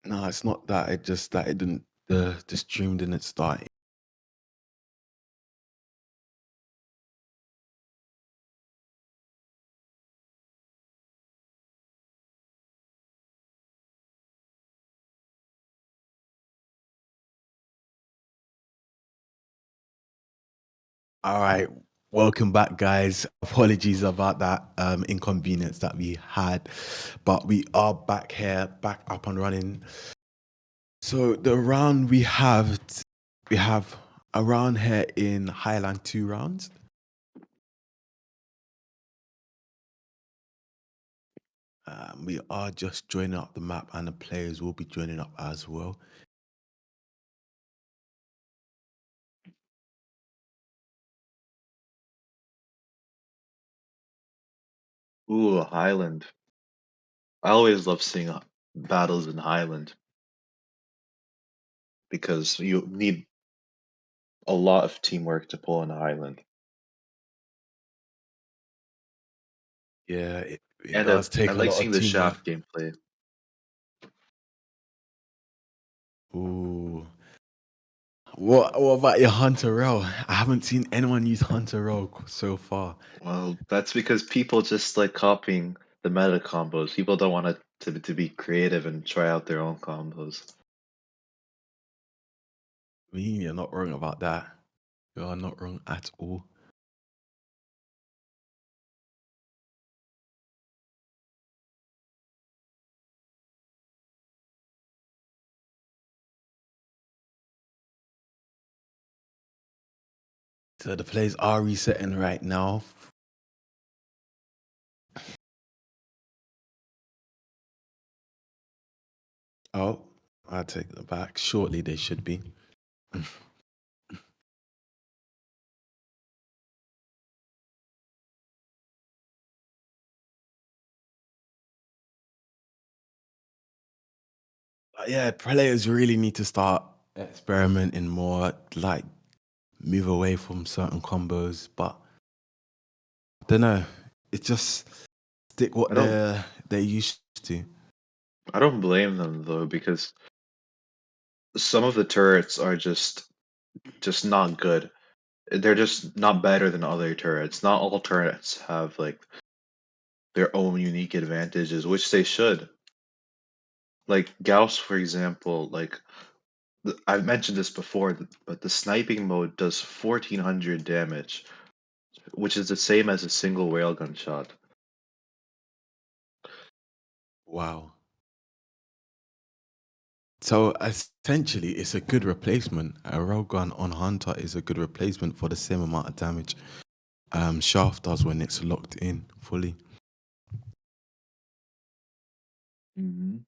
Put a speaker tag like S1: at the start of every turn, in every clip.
S1: No, it's not that. It just that it didn't. The stream didn't start. All right, welcome back, guys. Apologies about that inconvenience that we had, but we are back here, back up and running. So the round we have a round here in Highland 2 rounds. We are just joining up the map, and the players will be joining up as well.
S2: Ooh, Highland. I always love seeing battles in Highland because you need a lot of teamwork to pull in a Highland.
S1: Yeah, it
S2: And
S1: does
S2: I
S1: take a
S2: like
S1: lot of
S2: seeing the
S1: teamwork.
S2: shaft gameplay.
S1: Ooh. What about your Hunter Rail? I haven't seen anyone use Hunter Rail so far.
S2: Well, that's because people just like copying the meta combos. People don't want to be creative and try out their own combos.
S1: I mean, you're not wrong about that. You are not wrong at all. So the plays are resetting right now. Oh, I'll take that back. Shortly, they should be. But yeah, players really need to start experimenting more, like move away from certain combos. But I don't know. It's just stick what
S2: I don't
S1: they're used to.
S2: I don't blame them though because some of the turrets are just not good. They're just not better than other turrets. Not all turrets have like their own unique advantages, which they should. Like Gauss, for example, like I've mentioned this before, but the sniping mode does 1400 damage, which is the same as a single railgun shot.
S1: Wow. So essentially, it's a good replacement. A railgun on Hunter is a good replacement for the same amount of damage Shaft does when it's locked in fully.
S2: Hmm.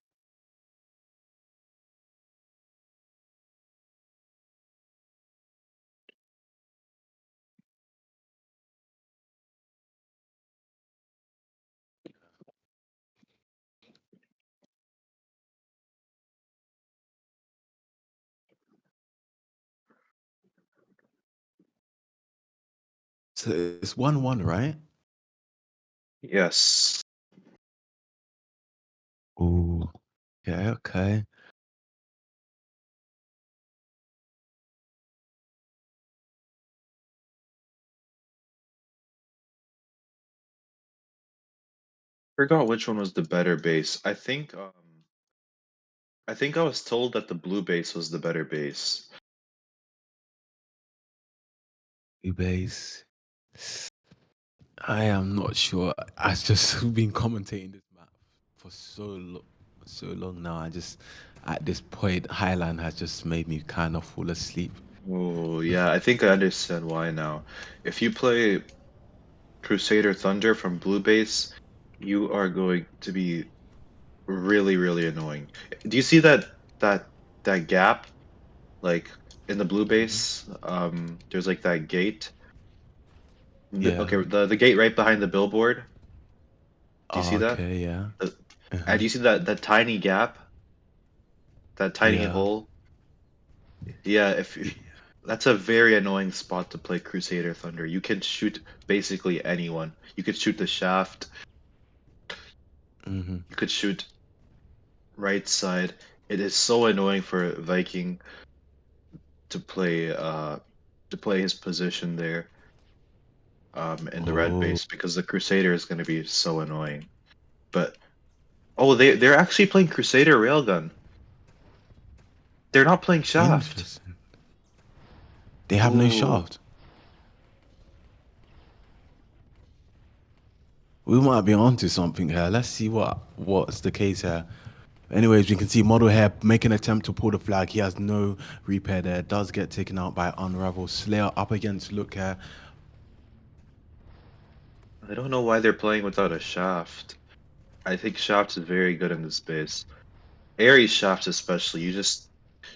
S1: So it's 1-1, right?
S2: Yes.
S1: Ooh. Yeah, okay.
S2: Forgot which one was the better base. I think I was told that the blue base was the better base.
S1: Base. I am not sure. I've just been commentating this map for so long now. I just at this point, Highland has just made me kind of fall asleep.
S2: Oh, yeah, I think I understand why now. If you play Crusader Thunder from blue base, you are going to be really, really annoying. Do you see that that gap like in the blue
S1: Mhm.
S2: base? There's like that gate.
S1: Yeah.
S2: Okay, the gate right behind the billboard. Do you see
S1: Oh,
S2: that?
S1: okay. Yeah.
S2: Uh, And
S1: Uh-huh.
S2: do you see that tiny gap, that tiny
S1: Yeah.
S2: hole? Yeah, if that's a very annoying spot to play Crusader Thunder. You can shoot basically anyone. You could shoot the shaft.
S1: Hmm.
S2: You could shoot right side. It is so annoying for Viking to play his position there in the red
S1: Oh,
S2: base because the Crusader is going to be so annoying. But oh, they're actually playing Crusader Railgun. They're not playing Shaft.
S1: interesting. They have no
S2: Ooh,
S1: shaft. We might be onto something here. Let's see what's the case here. Anyways, we can see Model here making an attempt to pull the flag. He has no repair there. Does get taken out by Unravel. Slayer up against Look here.
S2: I don't know why they're playing without a Shaft. I think Shaft is very good in this base. Ares Shaft especially.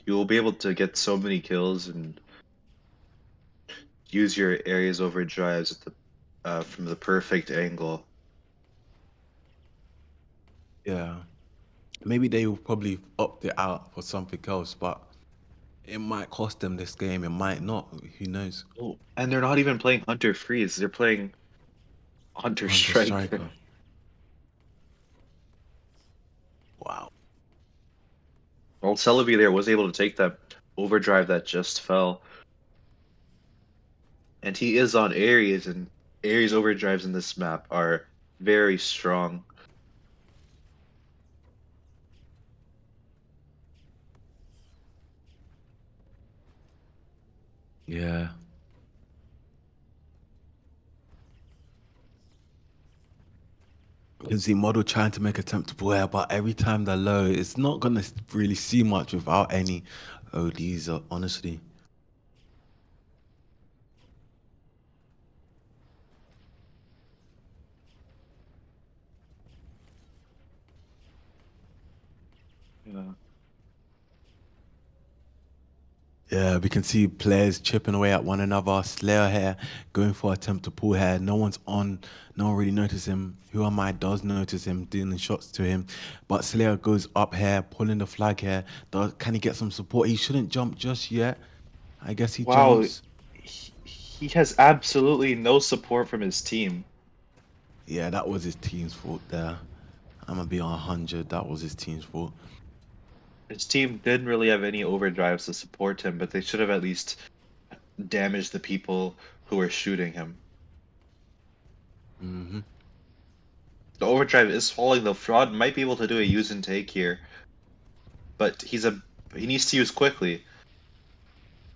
S2: You will be able to get so many kills and use your Ares overdrives at the from the perfect angle.
S1: Yeah. Maybe they will probably opt it out for something else, but it might cost them this game. It might not. Who knows?
S2: Oh, and they're not even playing Hunter Freeze. They're playing Hunter
S1: Hunter
S2: Striker.
S1: Striker. Wow.
S2: Well, Celebi there was able to take that overdrive that just fell, and he is on Ares, and Ares overdrives in this map are very strong.
S1: Yeah. You can see Model trying to make attempt to pull out, but every time they're low, it's not gonna really see much without any ODs, honestly.
S2: Yeah.
S1: Yeah, we can see players chipping away at one another. Slayer here going for attempt to pull here. No one's on. No one really notices him. Who Am I does notice him, dealing shots to him. But Slayer goes up here, pulling the flag here. Can he get some support? He shouldn't jump just yet. I guess he
S2: Wow,
S1: jumps.
S2: he has absolutely no support from his team.
S1: Yeah, that was his team's fault there. I'm gonna be on 100. That was his team's fault.
S2: His team didn't really have any overdrives to support him, but they should have at least damaged the people who were shooting him.
S1: Hmm.
S2: The overdrive is falling though. Fraud might be able to do a use and take here, but he needs to use quickly.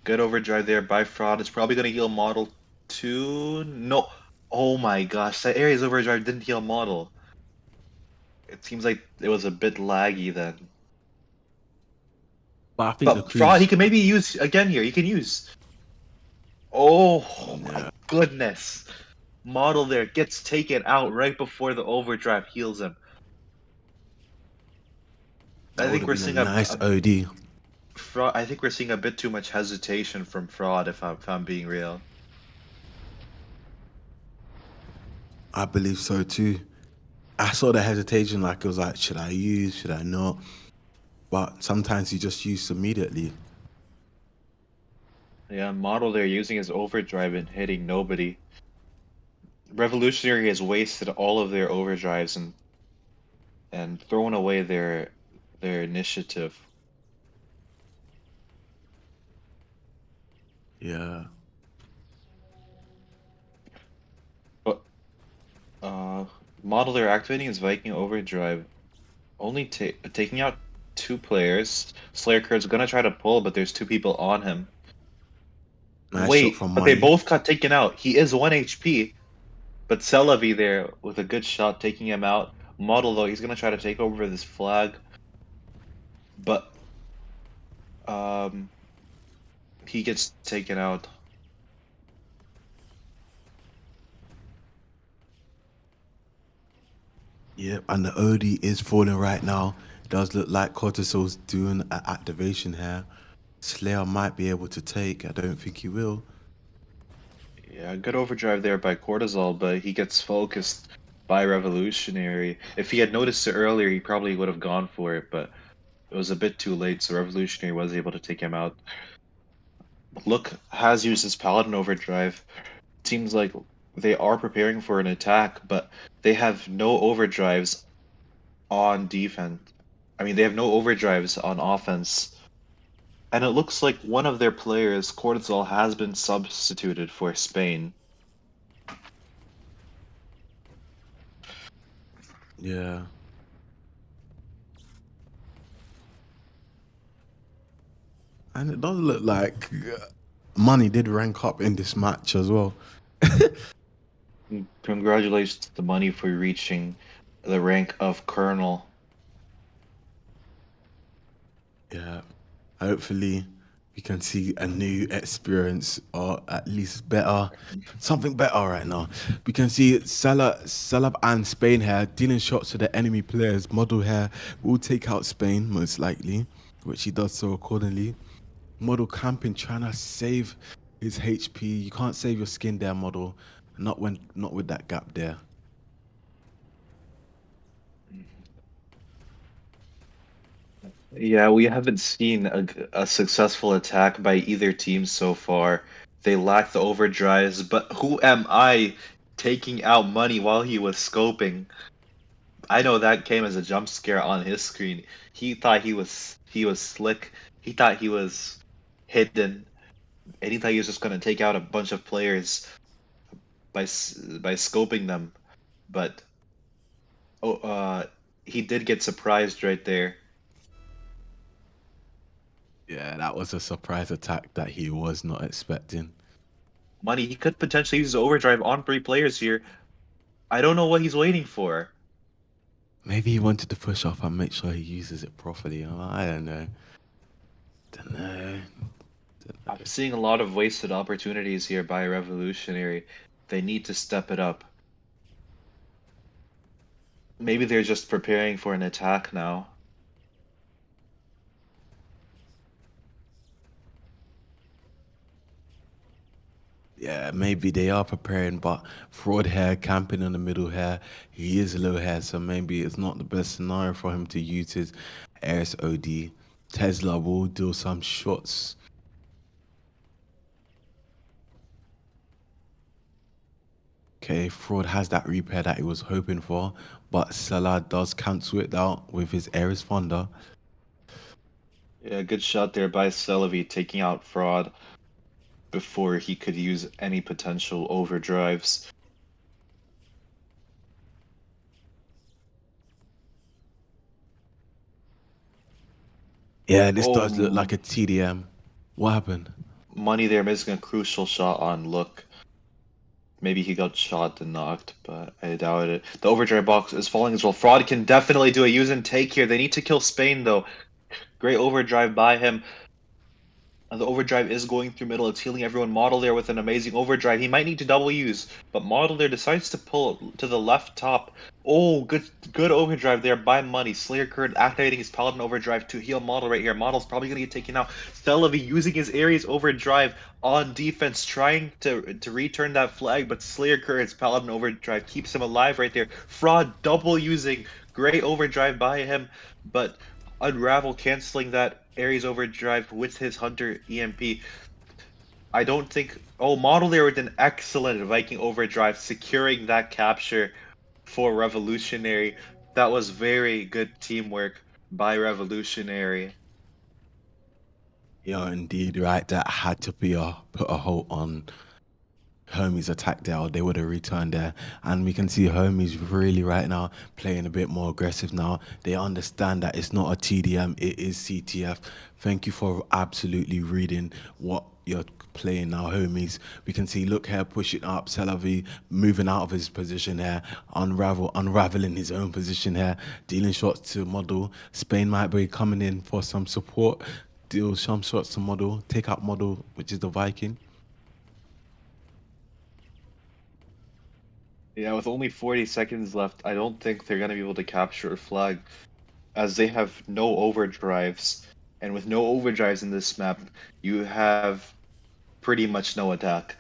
S2: Good overdrive there by Fraud. It's probably gonna heal Model 2. No. Oh my gosh, that Ares overdrive didn't heal Model. It seems like it was a bit laggy then.
S1: But I think the
S2: But Fraud, he
S1: crews.
S2: can maybe use again here. He can use. Oh my
S1: Yeah,
S2: goodness. Model there gets taken out right before the overdrive heals him.
S1: that
S2: I
S1: would
S2: think
S1: have
S2: we're
S1: been a
S2: seeing
S1: nice
S2: a
S1: OD.
S2: fraud. I think we're seeing a bit too much hesitation from Fraud if I'm being real.
S1: I believe so too. I saw the hesitation, like it was like, should I use? Should I not? But sometimes you just use immediately.
S2: Yeah, Model there using his overdrive and hitting nobody. Revolutionary has wasted all of their overdrives and thrown away their initiative.
S1: Yeah.
S2: But uh Model there activating his Viking overdrive, only taking out two players. Slayer Kurt's gonna try to pull, but there's two people on him.
S1: Nice shot
S2: Wait,
S1: from
S2: but they
S1: Money.
S2: both got taken out. He is 1 HP, but Celavi there with a good shot taking him out. Model though, he's gonna try to take over this flag, but um he gets taken out.
S1: Yep, and the OD is falling right now. It does look like Cortisol's doing an activation here. Slayer might be able to take. I don't think he will.
S2: Yeah, good overdrive there by Cortisol, but he gets focused by Revolutionary. If he had noticed it earlier, he probably would have gone for it, but it was a bit too late, so Revolutionary was able to take him out. Look has used his Paladin overdrive. Seems like they are preparing for an attack, but they have no overdrives on defense. I mean, they have no overdrives on offense. And it looks like one of their players, Cortazal, has been substituted for Spain.
S1: Yeah. And it does look like money did rank up in this match as well.
S2: Congratulations to the money for reaching the rank of Colonel.
S1: Yeah. Hopefully we can see a new experience or at least better something better right now. We can see Salah and Spain here dealing shots to the enemy players. Model here will take out Spain most likely, which he does so accordingly. Model camping trying to save his HP. You can't save your skin there, model. Not with that gap there.
S2: Yeah, we haven't seen a successful attack by either team so far. They lack the overdrives, but who am I taking out money while he was scoping? I know that came as a jump scare on his screen. He thought he was slick. He thought he was hidden, and he thought he was just gonna take out a bunch of players by scoping them. But oh, he did get surprised right there.
S1: Yeah, that was a surprise attack that he was not expecting.
S2: Money, he could potentially use overdrive on three players here. I don't know what he's waiting for.
S1: Maybe he wanted to push off and make sure he uses it properly. I don't know. Don't know.
S2: I'm seeing a lot of wasted opportunities here by Revolutionary. They need to step it up. Maybe they're just preparing for an attack now.
S1: Yeah, maybe they are preparing, but fraud hair camping in the middle here. He is low hair, so maybe it's not the best scenario for him to use his ASOD. Tesla will do some shots. Okay, fraud has that repair that he was hoping for, but Salah does cancel it out with his Ares Fonda.
S2: Yeah, good shot there by Celebi taking out Fraud before he could use any potential overdrives.
S1: Yeah, this does look
S2: Oh,
S1: like a TDM. What happened?
S2: money there missing a crucial shot on Look. Maybe he got shot and knocked, but I doubt it. The overdrive box is falling as well. Fraud can definitely do a use and take here. They need to kill Spain though. Great overdrive by him. And the overdrive is going through middle. It's healing everyone. Model there with an amazing overdrive. He might need to double use, but Model there decides to pull to the left top. Oh, good overdrive there by Money. Slayer Curd activating his Paladin overdrive to heal Model right here. Model's probably going to get taken out. Celebi using his Ares overdrive on defense, trying to return that flag, but Slayer Curd's Paladin overdrive keeps him alive right there. Fraud double using. Great overdrive by him, but Unravel canceling that Ares overdrive with his Hunter EMP. I don't think. Oh, Model there with an excellent Viking overdrive, securing that capture for Revolutionary. That was very good teamwork by Revolutionary.
S1: Yeah, indeed, right. That had to be put a halt on Homies attack there, or they would have returned there. And we can see Homies really right now playing a bit more aggressive now. They understand that it's not a TDM, it is CTF. Thank you for absolutely reading what you're playing now, Homies. We can see, look here, pushing up, Celavi moving out of his position here, unraveling his own position here, dealing shots to Model. Spain might be coming in for some support, deal some shots to Model, take out Model, which is the Viking.
S2: Yeah, with only 40 seconds left, I don't think they're going to be able to capture a flag as they have no overdrives. And with no overdrives in this map, you have pretty much no attack.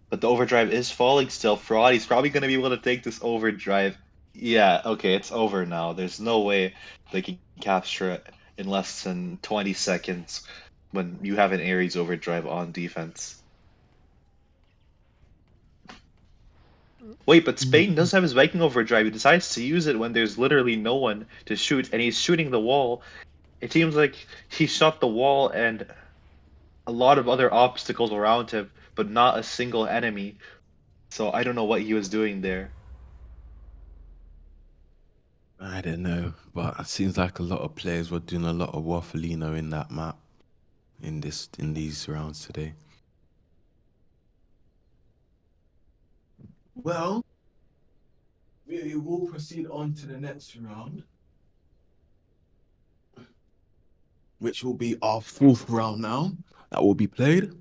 S2: But the overdrive is falling still. Fraud, he's probably going to be able to take this overdrive. Yeah, okay, it's over now. There's no way they can capture it in less than 20 seconds when you have an Ares overdrive on defense. Wait, but Spain does have his Viking overdrive. He decides to use it when there's literally no one to shoot, and he's shooting the wall. It seems like he shot the wall and a lot of other obstacles around him, but not a single enemy. So I don't know what he was doing there.
S1: I don't know, but it seems like a lot of players were doing a lot of wafflino in that map in these rounds today. Well, we will proceed on to the next round, which will be our fourth round now that will be played.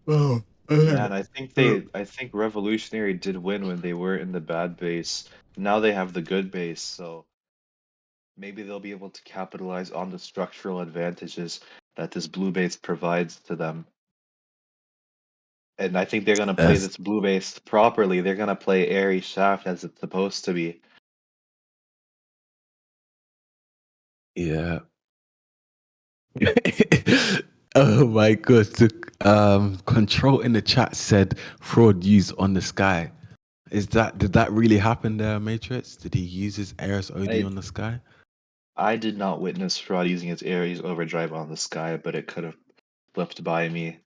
S1: Oh,
S2: Yeah,
S1: uh,
S2: and
S1: uh,
S2: I think Revolutionary did win when they were in the bad base. Now they have the good base, so maybe they'll be able to capitalize on the structural advantages that this blue base provides to them. And I think they're gonna play
S1: yes,
S2: this blue base properly. They're gonna play Airy Shaft as it's supposed to be.
S1: yeah. Oh my god! The control in the chat said fraud used on the sky. Did that really happen there, Matrix? Did he use his Ares OD
S2: I
S1: on the sky?
S2: I did not witness Fraud using its Ares overdrive on the sky, but it could have flipped by me.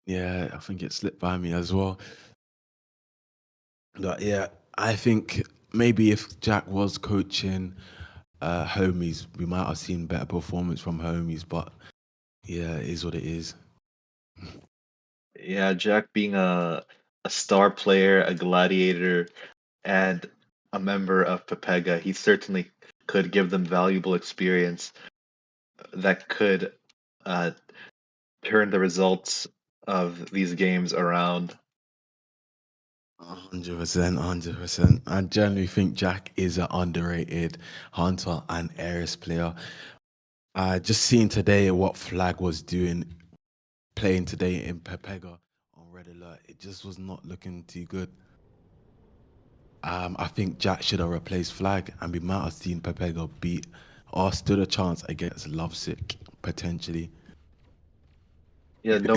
S1: Yeah, I think it slipped by me as well. But yeah, I think maybe if Jack was coaching homies, we might have seen better performance from homies. But yeah, it is what it is.
S2: Yeah, Jack being a star player, a gladiator, and a member of Pepega, he certainly could give them valuable experience that could uh, turn the results of these games around.
S1: 100%, 100%. I generally think Jack is an underrated hunter and Ares player. Just seeing today what Flag was doing, playing today in Pepega on Red Alert, it just was not looking too good. I think Jack should have replaced Flag, and we might have seen Pepega beat or stood a chance against Lovesick potentially.
S2: Yeah, no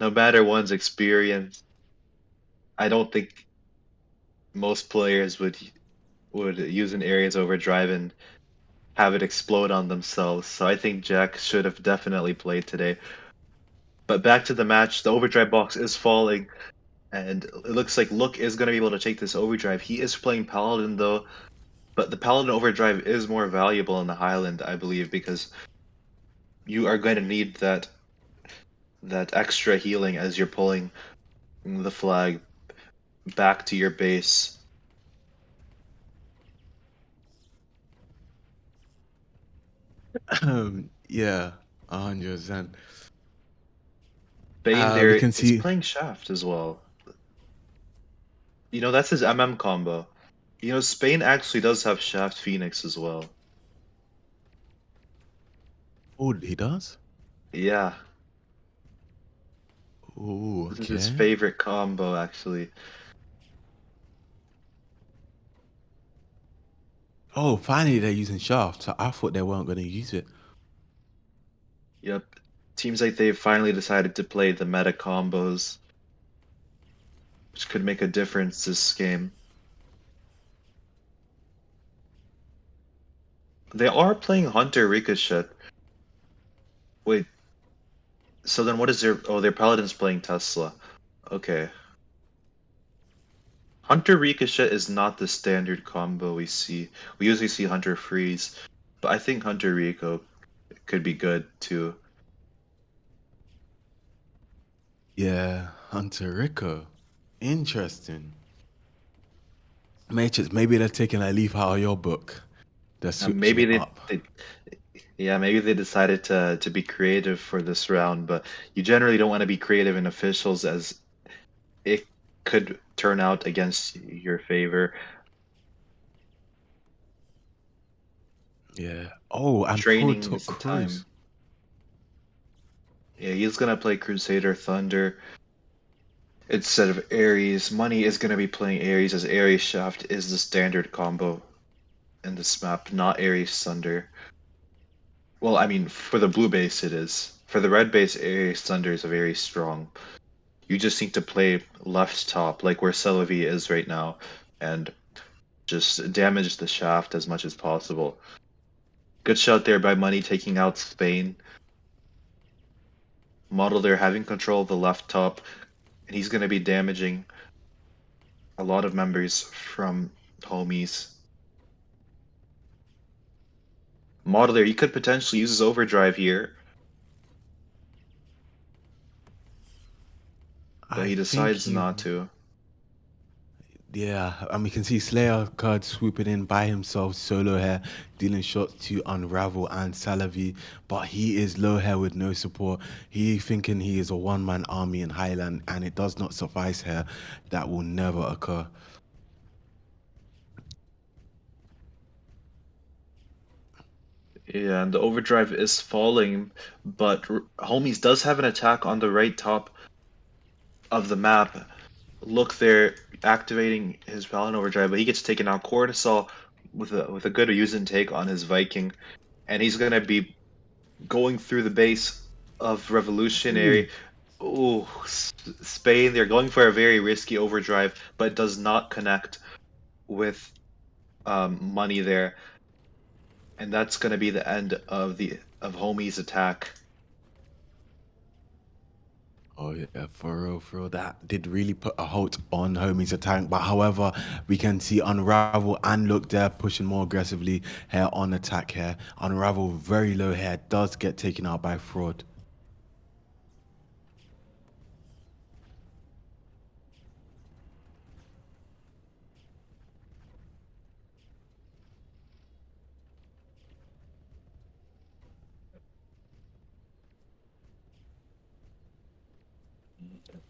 S2: matter one's experience, I don't think most players would use an Ares overdrive and have it explode on themselves. So I think Jack should have definitely played today. But back to the match, the overdrive box is falling, and it looks like Look is going to be able to take this overdrive. He is playing Paladin though, but the Paladin overdrive is more valuable in the Highland, I believe, because you are going to need that extra healing as you're pulling the flag back to your base.
S1: Yeah, 100%.
S2: Bane
S1: We
S2: there
S1: can
S2: is
S1: see.
S2: playing Shaft as well. That's his MM combo. Spain actually does have Shaft Phoenix as well.
S1: Oh, he does.
S2: Yeah,
S1: Oh,
S2: this is his
S1: okay.
S2: favorite combo actually.
S1: Oh, finally they're using Shaft. So I thought they weren't going to use it.
S2: Yep. Seems like they've finally decided to play the meta combos, which could make a difference this game. They are playing Hunter Ricochet. Wait, so then what is their Paladin's playing Tesla. Okay. Hunter Ricochet is not the standard combo we see. We usually see Hunter Freeze, but I think Hunter Rico could be good too.
S1: Yeah, Hunter Rico. Interesting. Matrix, maybe they're taking a leaf out of your book. They're switching
S2: Maybe
S1: it
S2: they,
S1: up.
S2: they Yeah, maybe they decided to be creative for this round, but you generally don't want to be creative in officials as it could turn out against your favor.
S1: Yeah. Oh, and Fraud
S2: Training
S1: took
S2: is the
S1: Cruise.
S2: time. Yeah, he's gonna play Crusader Thunder. Instead of Ares, Money is going to be playing Ares as Ares Shaft is the standard combo in this map, not Ares Thunder. Well, I mean, for the blue base it is. For the red base, Ares Thunder is very strong. You just need to play left top, like where Celebi is right now, and just damage the shaft as much as possible. Good shot there by Money taking out Spain. Model there having control of the left top, and he's going to be damaging a lot of members from homies. Model there, he could potentially use his overdrive here, but
S1: I
S2: he
S1: think
S2: decides
S1: he,
S2: not to.
S1: yeah, and we can see Slayer card swooping in by himself, solo here, dealing shots to Unravel and Salavi, but he is low here with no support. He thinking he is a one-man army in Highland, and it does not suffice here. That will never occur.
S2: Yeah, and the overdrive is falling, but Homies does have an attack on the right top of the map. Look there, activating his Paladin overdrive, but he gets taken out. Cortisol with a good use and take on his Viking, and he's gonna be going through the base of
S1: Ooh.
S2: Revolutionary. Ooh, Spain, they're going for a very risky overdrive, but does not connect with money there, and that's gonna be the end of the of Homie's attack.
S1: Oh yeah, for real, that did really put a halt on Homie's attack. But however, we can see Unravel and Look there pushing more aggressively here on attack here. Unravel very low here, does get taken out by Fraud.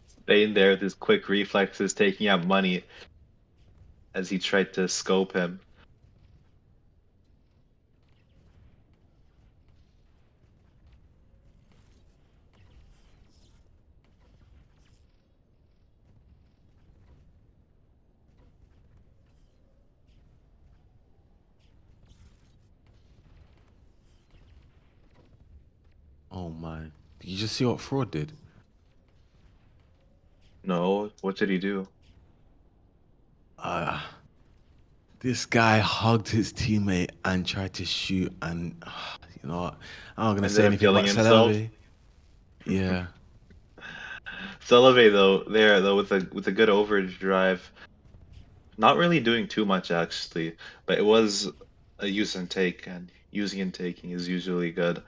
S2: Spain there with his quick reflexes taking out money as he tried to scope him.
S1: Oh my. Did you just see what Fraud did?
S2: No, what did he do?
S1: Uh, this guy hugged his teammate and tried to shoot, and you know what? I'm not gonna
S2: Ended
S1: say
S2: up
S1: anything
S2: killing
S1: about
S2: himself.
S1: Celebi. Yeah.
S2: Sullivan though, there though with a good overdrive, not really doing too much actually, but it was a use and take, and using and taking is usually good.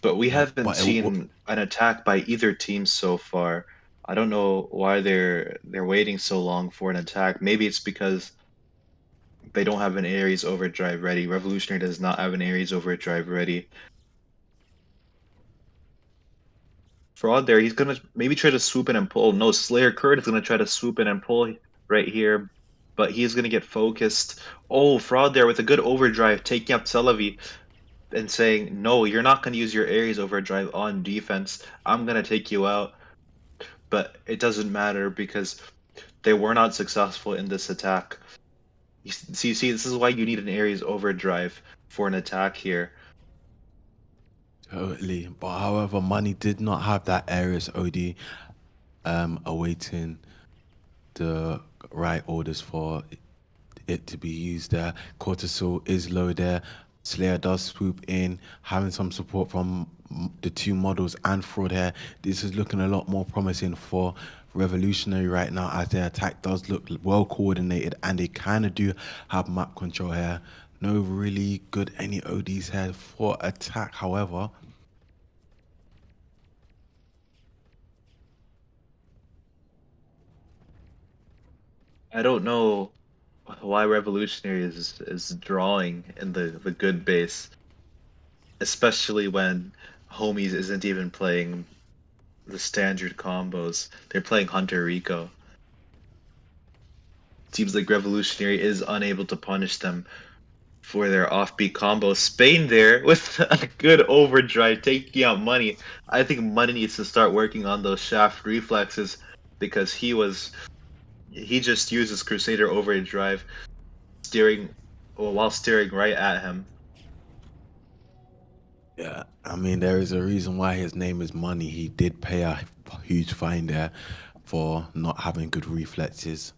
S2: But we
S1: Yeah,
S2: haven't
S1: but
S2: seen an attack by either team so far. I don't know why they're waiting so long for an attack. Maybe it's because they don't have an Ares overdrive ready. Revolutionary does not have an Ares overdrive ready. Fraud there, he's gonna maybe try to swoop in and pull. No, Slayer Kurt is gonna try to swoop in and pull right here, but he's gonna get focused. Oh, Fraud there with a good overdrive, taking up Celebi and saying, "No, you're not gonna use your Ares overdrive on defense. I'm gonna take you out." But it doesn't matter because they were not successful in this attack. See, this is why you need an Ares overdrive for an attack here.
S1: totally. But however, Money did not have that Aries OD awaiting the right orders for it to be used there. Cortisol is low there. Slayer does swoop in, having some support from the two models and Fraud here. This is looking a lot more promising for Revolutionary right now, as their attack does look well coordinated, and they kind of do have map control here. No really good any ODs here for attack, however.
S2: I don't know why Revolutionary is drawing in the good base, especially when Homies isn't even playing the standard combos. They're playing Hunter Rico. Seems like Revolutionary is unable to punish them for their offbeat combo. Spain there with a good overdrive, taking out Money. I think Money needs to start working on those shaft reflexes because he just uses Crusader overdrive steering while steering right at him.
S1: Yeah, I mean, there is a reason why his name is Money. He did pay a huge fine there for not having good reflexes.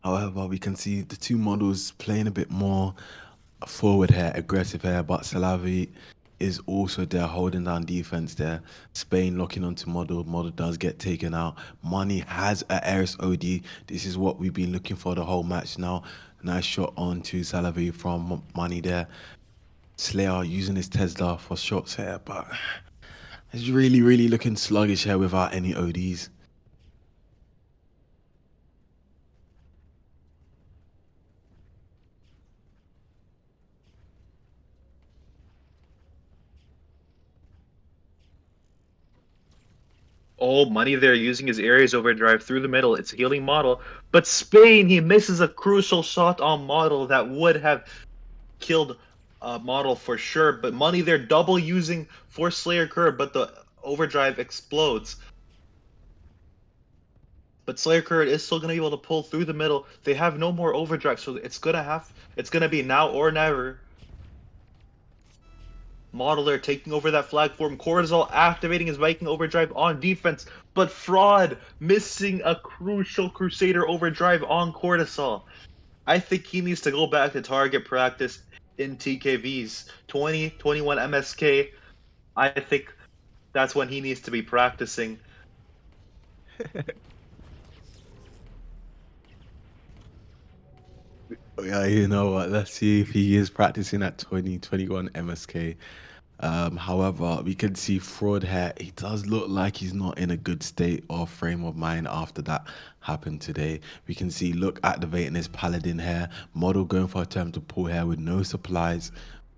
S1: However, we can see the two models playing a bit more forward here, aggressive here, but Salavi is also there holding down defense there. Spain locking onto Model. Model does get taken out. Money has a Eris OD. This is what we've been looking for the whole match now. Nice shot on to Salavi from Money there. Slayer using his Tesla for shots here, but it's really, really looking sluggish here without any ODs.
S2: Oh, Money there using his Ares overdrive through the middle. It's healing Model, but Spain he misses a crucial shot on Model that would have killed Model for sure. But Money there double using for Slayer Curve, but the overdrive explodes. But Slayer Curve is still gonna be able to pull through the middle. They have no more overdrive, so it's gonna be now or never. Modeler taking over that flag form. Cortisol activating his Viking overdrive on defense, but Fraud missing a crucial Crusader overdrive on Cortisol. I think he needs to go back to target practice in TKVs 2021 MSK. I think that's when he needs to be practicing.
S1: Yeah, you know what? Let's see if he is practicing at 2021 MSK. However, we can see Fraud here. He does look like he's not in a good state or frame of mind after that happened today. We can see, look, activating his Paladin here. Model going for a attempt to pull here with no supplies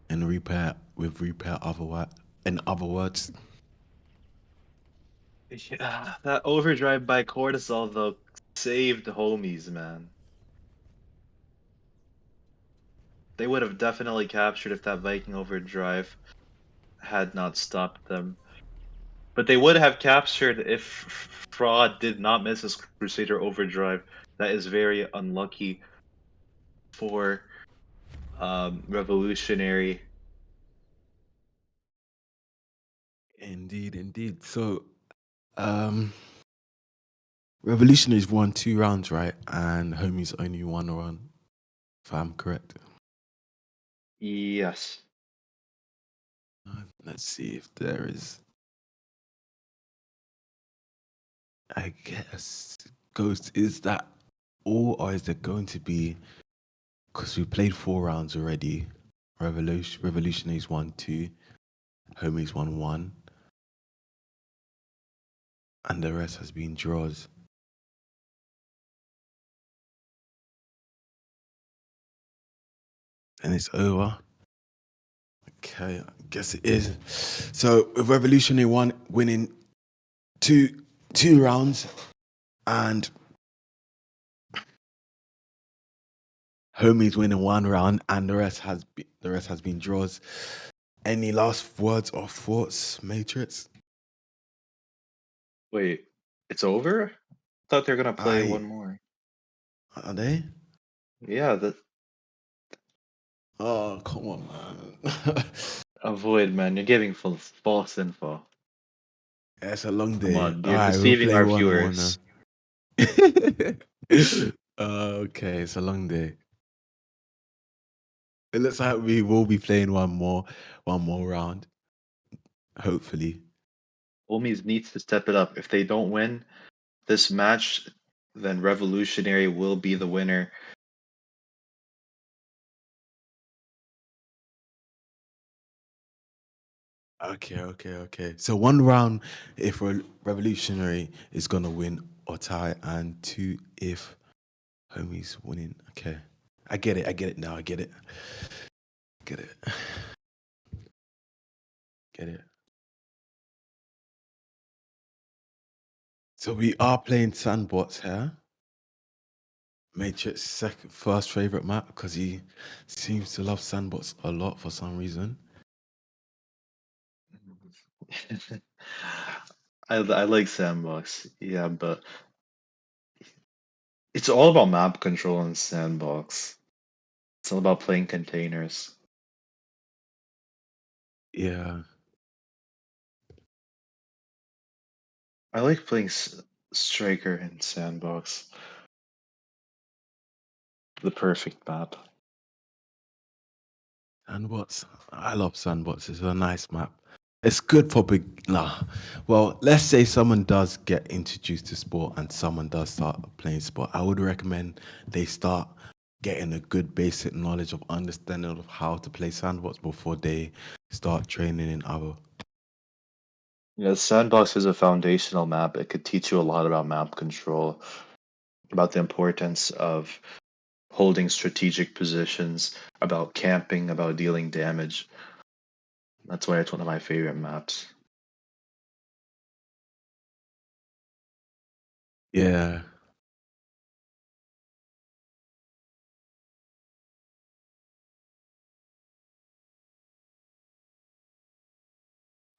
S1: and repair in other words.
S2: Yeah, that overdrive by Cortisol though saved homies, man. They would have definitely captured if that Viking overdrive had not stopped them. But they would have captured if Fraud did not miss his Crusader overdrive. That is very unlucky for Revolutionary.
S1: Indeed, indeed. So, um, Revolutionaries won 2 rounds, right? And Homies only one run, if I'm correct.
S2: Yes.
S1: Let's see if there is, I guess, Ghost, is that all, or is there going to be, because we played 4 rounds already, Revolutionaries won 2, Homies won 1, and the rest has been draws. And it's over. Okay, I guess it is. So with Revolutionary one winning two rounds and Homies winning 1 round, and the rest has been draws. Any last words or thoughts, Matrix?
S2: Wait, it's over? I thought they were gonna play
S1: I
S2: one more.
S1: Are they?
S2: Yeah, the
S1: Oh, come on, man.
S2: avoid man, you're giving false info.
S1: It's a long
S2: Come
S1: day.
S2: on,
S1: All
S2: you're
S1: right, we'll
S2: deceiving
S1: play
S2: our
S1: one more now.
S2: viewers.
S1: Okay, it's a long day. It looks like we will be playing one more round, hopefully.
S2: Homies needs to step it up. If they don't win this match, then Revolutionary will be the winner.
S1: Okay. So 1 round if Revolutionary is gonna win or tie, and 2 if Homie's winning. Okay, I get it now. I get it. Get it. So we are playing Sandbots here. Matrix second first favorite map because he seems to love Sandbots a lot for some reason.
S2: I like Sandbox, yeah, but it's all about map control in Sandbox. It's all about playing containers.
S1: Yeah,
S2: I like playing Striker in Sandbox, the perfect map.
S1: Sandbots. I love Sandbots. It's a nice map. It's good for big. Nah. Well, let's say someone does get introduced to sport and someone does start playing sport. I would recommend they start getting a good basic knowledge of understanding of how to play Sandbots before they start training in other.
S2: Yeah, Sandbox is a foundational map. It could teach you a lot about map control, about the importance of holding strategic positions, about camping, about dealing damage. That's why it's one of my favorite maps.
S1: Yeah.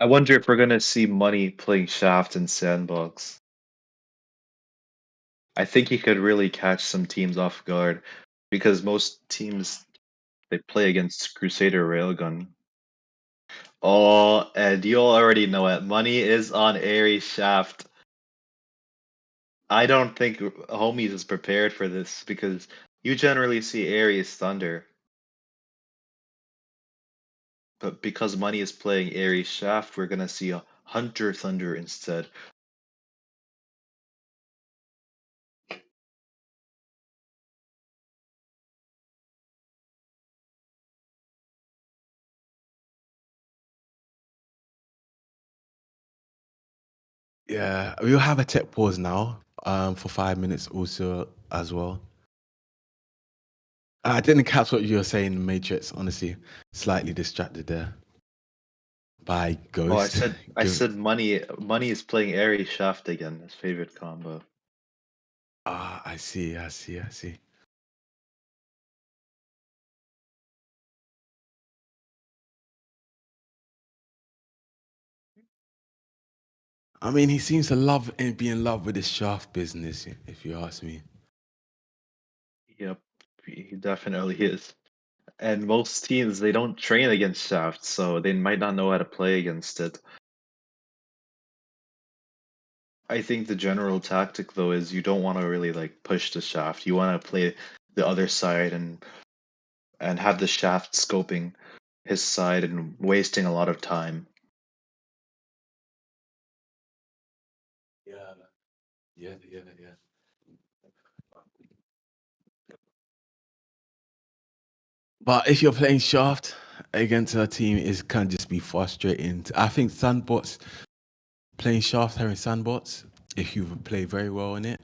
S2: I wonder if we're gonna see Money playing Shaft and Sandbox. I think he could really catch some teams off guard because most teams they play against Crusader Railgun. Oh, and you already know it. Money is on Ares Shaft. I don't think Homies is prepared for this because you generally see Ares Thunder, but because Money is playing Ares Shaft, we're gonna see a Hunter Thunder instead.
S1: Yeah. We'll have a tech pause now for 5 minutes also as well. I didn't catch what you were saying, Matrix, honestly. Slightly distracted there by
S2: Oh, I
S1: Ghost.
S2: said I
S1: Go-
S2: said Money is playing Ares Shaft again, his favorite combo.
S1: I see, I see, I see. I mean, he seems to love and be in love with his shaft business, if you ask me.
S2: Yep, he definitely is. And most teams they don't train against Shaft, so they might not know how to play against it. I think the general tactic though is you don't want to really like push the Shaft. You want to play the other side and have the Shaft scoping his side and wasting a lot of time.
S1: Yeah, yeah, yeah, yeah. But if you're playing shaft against a team, it can just be frustrating. I think sandbots playing shaft here in sandbots, if you play very well in it,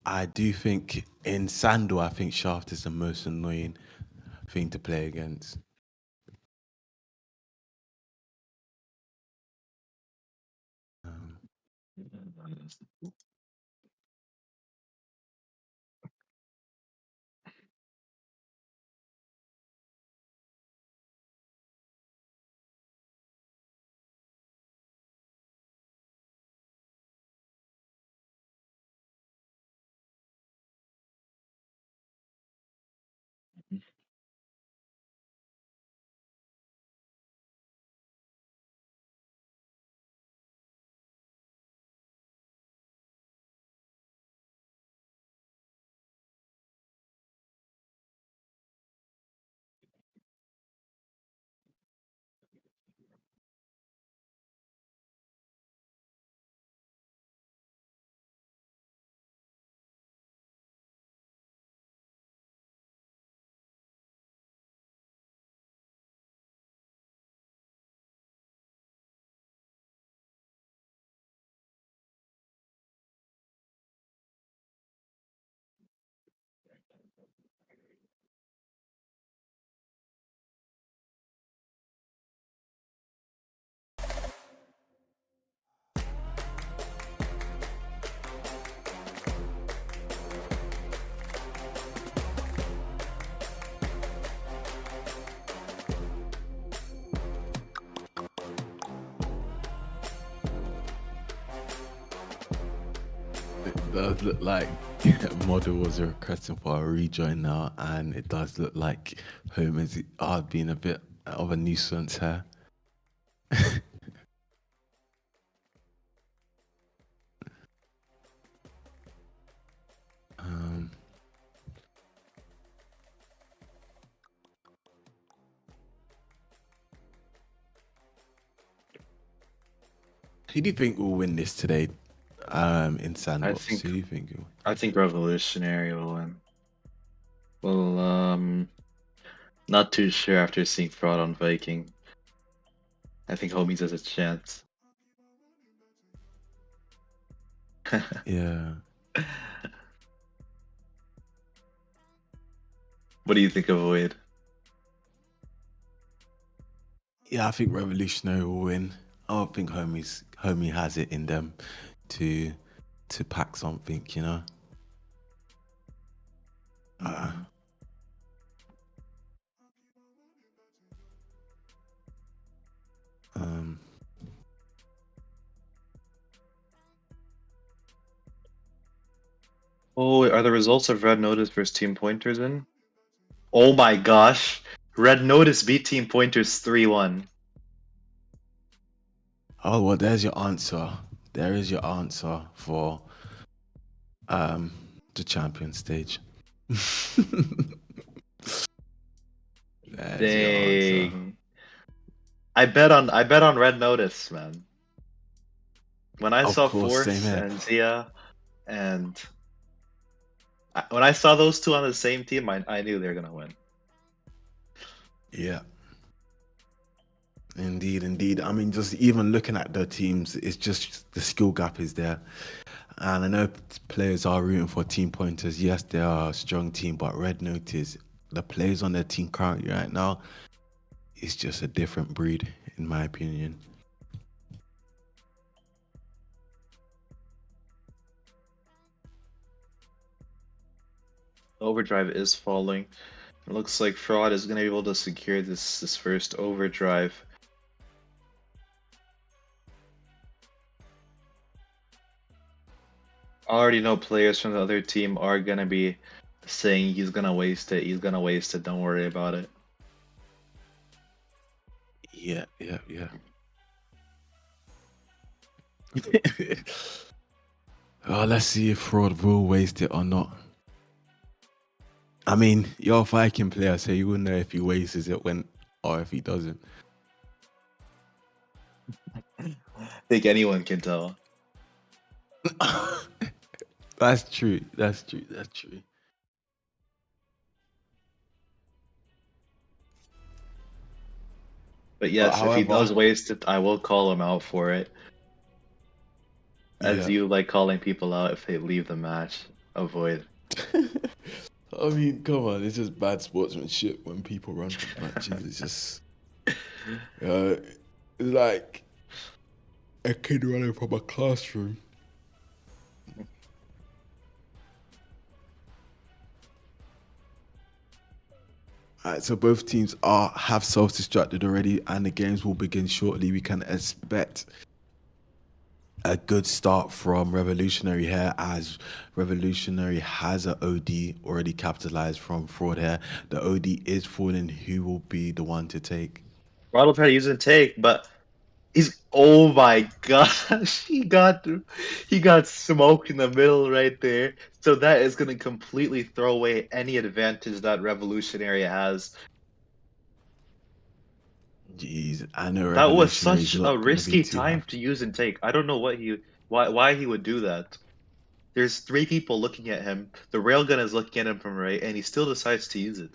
S1: I do think in Sando, I think shaft is the most annoying thing to play against. Um, does look like model was requesting for a rejoin now, and it does look like HOMIES are being a bit of a nuisance here. Um, who do you think will win this today? In
S2: I
S1: Sandbox,
S2: think
S1: who do you think?
S2: I think Revolutionary will win. Well, not too sure after seeing Fraud on Viking. I think Homies has a chance.
S1: Yeah,
S2: What do you think of Void?
S1: yeah, I think Revolutionary will win. I don't think Homie has it in them to pack something, you know. Uh,
S2: Mhm.
S1: um,
S2: Oh, are the results of Red Notice versus Team Pointers in? Oh my gosh! Red Notice beat Team Pointers 3-1.
S1: oh well, there's your answer. There is your answer for um the champion stage. There's your answer.
S2: Dang. I bet on Red Notice, man. When I
S1: Of
S2: saw
S1: course, same
S2: Force
S1: here.
S2: and Zia and when I saw those two on the same team, I knew they were gonna win.
S1: Yeah, indeed, indeed. I mean, just even looking at the teams, it's just the skill gap is there. And I know players are rooting for Team Pointers. Yes, they are a strong team, but Red Notice, the players on their team currently right now, is just a different breed, in my opinion.
S2: Overdrive is falling. It looks like Fraud is gonna be able to secure this first overdrive. I already know players from the other team are gonna be saying he's gonna waste it, he's gonna waste it, don't worry about it.
S1: Yeah, yeah, yeah. Oh, let's see if Fraud will waste it or not. I mean, you're a Viking player, so you will know if he wastes it when or if he doesn't.
S2: I think anyone can tell.
S1: That's true. That's true. That's true.
S2: But
S1: But
S2: yes, if he
S1: however,
S2: does waste it, I will call him out for it. As
S1: yeah.
S2: you like calling people out if they leave the match. Avoid.
S1: I mean, come on, it's just bad sportsmanship when people run from matches. It's just it's like a kid running from a classroom. Alright, so both teams have self-destructed already, and the games will begin shortly. We can expect a good start from Revolutionary here, as Revolutionary has a OD already capitalized from Fraud here. The OD is falling. Who will be the one to take?
S2: Ronald tried to use a take, but he's oh my gosh, he got smoked in the middle right there. So that is gonna completely throw away any advantage that Revolutionary has.
S1: Jeez, I know
S2: That was
S1: Revolutionary is
S2: such a
S1: not going to be
S2: risky
S1: too
S2: time
S1: happy.
S2: to use and take. I don't know why he would do that. There's three people looking at him. The railgun is looking at him from right, and he still decides to use it.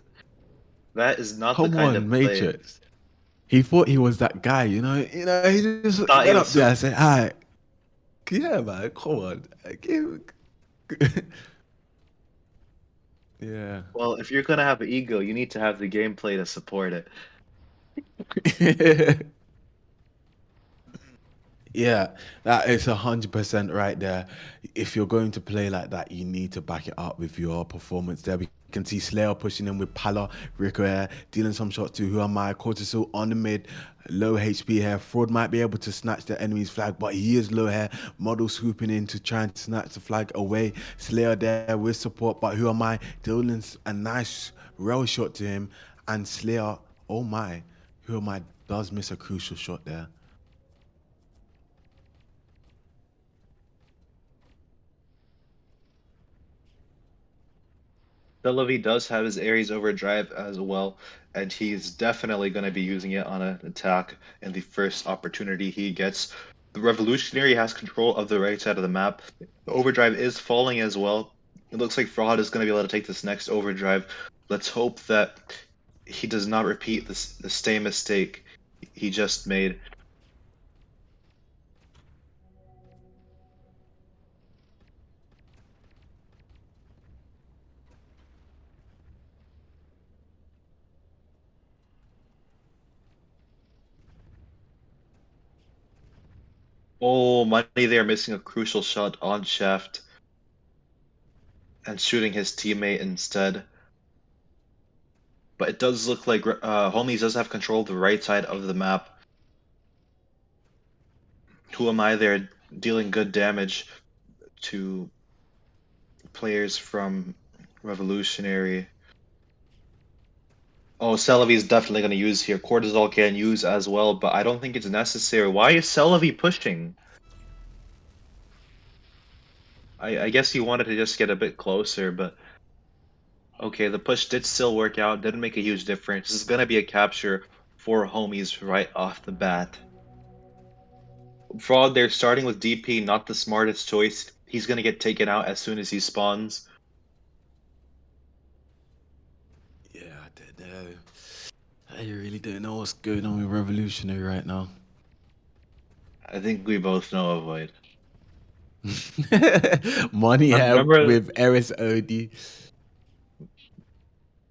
S2: That is not the
S1: Come
S2: kind
S1: on,
S2: of play.
S1: Matrix. He thought he was that guy, you know. He just
S2: Thought he
S1: went
S2: was
S1: up there
S2: so.
S1: and said, "Hi, yeah, man, come on." Yeah.
S2: Well, if you're gonna have an ego, you need to have the gameplay to support it.
S1: Yeah, that is 100% right there. If you're going to play like that, you need to back it up with your performance there. We can see Slayer pushing in with Pala, Rico here, dealing some shots to Who Am I, Cortisol on the mid, low HP here. Fraud might be able to snatch the enemy's flag, but he is low here. Model swooping in to try and snatch the flag away. Slayer there with support, but Who Am I, dealing a nice rail shot to him. And Slayer, oh my, Who Am I does miss a crucial shot there.
S2: Delavi does have his Ares overdrive as well, and he's definitely going to be using it on an attack in the first opportunity he gets. The Revolutionary has control of the right side of the map. The overdrive is falling as well. It looks like Fraud is going to be able to take this next overdrive. Let's hope that he does not repeat the same mistake he just made. Oh, Money there missing a crucial shot on Shaft and shooting his teammate instead. But it does look like Homies does have control of the right side of the map. Who am I there dealing good damage to players from Revolutionary? Oh, Celavi is definitely going to use here. Cortisol can use as well, but I don't think it's necessary. Why is Celavi pushing? I guess he wanted to just get a bit closer, but okay, the push did still work out. Didn't make a huge difference. This is going to be a capture for Homies right off the bat. Fraud, they're starting with DP, not the smartest choice. He's going to get taken out as soon as he spawns.
S1: Yeah, I don't know. I really don't know what's going on with Revolutionary right now.
S2: I think we both know Avoid.
S1: Money here
S2: Remember,
S1: with Eris OD.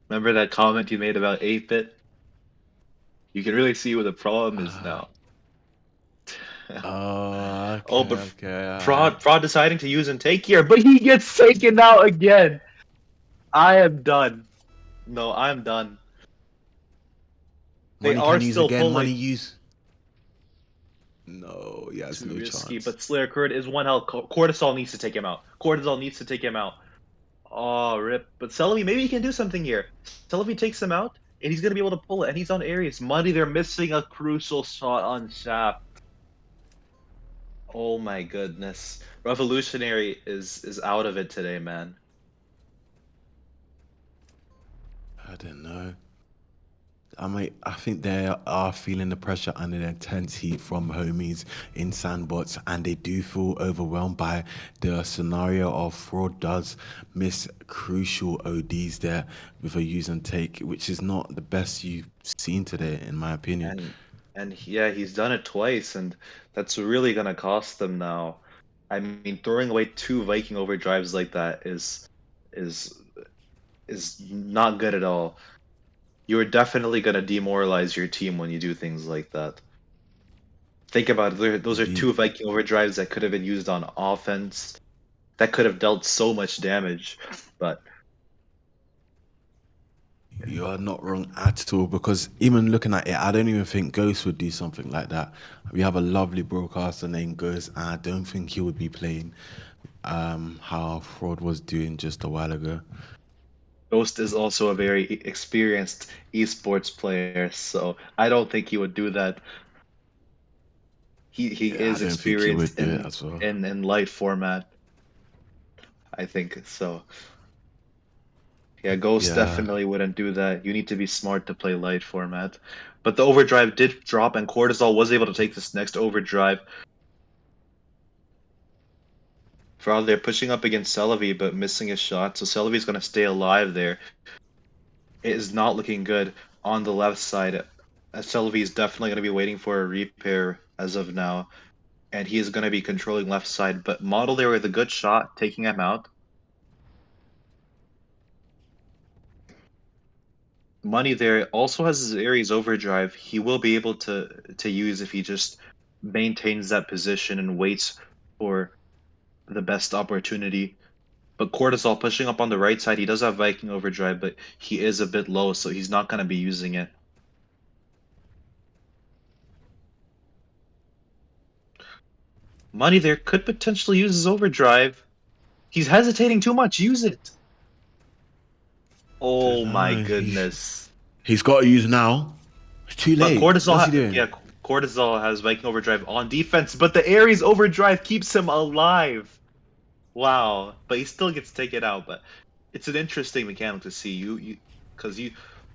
S2: remember that comment you made about 8-bit? You can really see what the problem is
S1: Uh,
S2: now.
S1: oh,
S2: Oh,
S1: okay,
S2: but
S1: okay, alright.
S2: fraud deciding to use and take here, but he gets taken out again. I am done. No, I'm done. They
S1: Money
S2: are
S1: can use
S2: still
S1: again. Money
S2: pulling.
S1: use. No, he has
S2: Too
S1: no
S2: risky,
S1: chance.
S2: but Slayer Kurt is one health. Cortisol needs to take him out. Cortisol needs to take him out. Oh, rip. But Celebi, maybe he can do something here. Celebi takes him out, and he's going to be able to pull it, and he's on Ares. Money, they're missing a crucial shot on Shaft. Oh my goodness. Revolutionary is out of it today, man.
S1: I don't know. I think they are feeling the pressure and the intense heat from homies in sandbots, and they do feel overwhelmed by the scenario of Fraud does miss crucial ODs there with a use and take, which is not the best you've seen today, in my opinion.
S2: And yeah, he's done it twice, and that's really gonna cost them now. I mean, throwing away two Viking overdrives like that is is not good at all. You're definitely gonna demoralize your team when you do things like that. Think about it. Those are two
S1: Indeed,
S2: Viking overdrives that could have been used on offense. That could have dealt so much damage, but
S1: you are not wrong at all, because even looking at it, I don't even think Ghost would do something like that. We have a lovely broadcaster named Ghost, and I don't think he would be playing how Fraud was doing just a while ago.
S2: Ghost is also a very experienced esports player, so I don't think he would do that. He
S1: Yeah, I
S2: is
S1: don't think he would
S2: experienced
S1: do it as well.
S2: in light format, I think. So yeah, Ghost
S1: Yeah,
S2: definitely wouldn't do that. You need to be smart to play light format. But the overdrive did drop, and Cortisol was able to take this next overdrive. Fraud, they're pushing up against Celavi, but missing a shot, so Celavi's going to stay alive there. It is not looking good on the left side. Celavi is definitely going to be waiting for a repair as of now, and he is going to be controlling left side. But Model there with a good shot, taking him out. Money there also has his Ares overdrive. He will be able to use if he just maintains that position and waits for the best opportunity. But Cortisol pushing up on the right side, he does have Viking Overdrive, but he is a bit low, so he's not going to be using it. Money there could potentially use his Overdrive. He's hesitating too much. Use it.
S1: Don't
S2: Oh my
S1: know.
S2: goodness.
S1: He's got to use now. It's too
S2: But
S1: late. What's he doing?
S2: Yeah, Cortisol has Viking Overdrive on defense, but the Ares Overdrive keeps him alive. Wow, but he still gets taken out. But it's an interesting mechanic to see. Because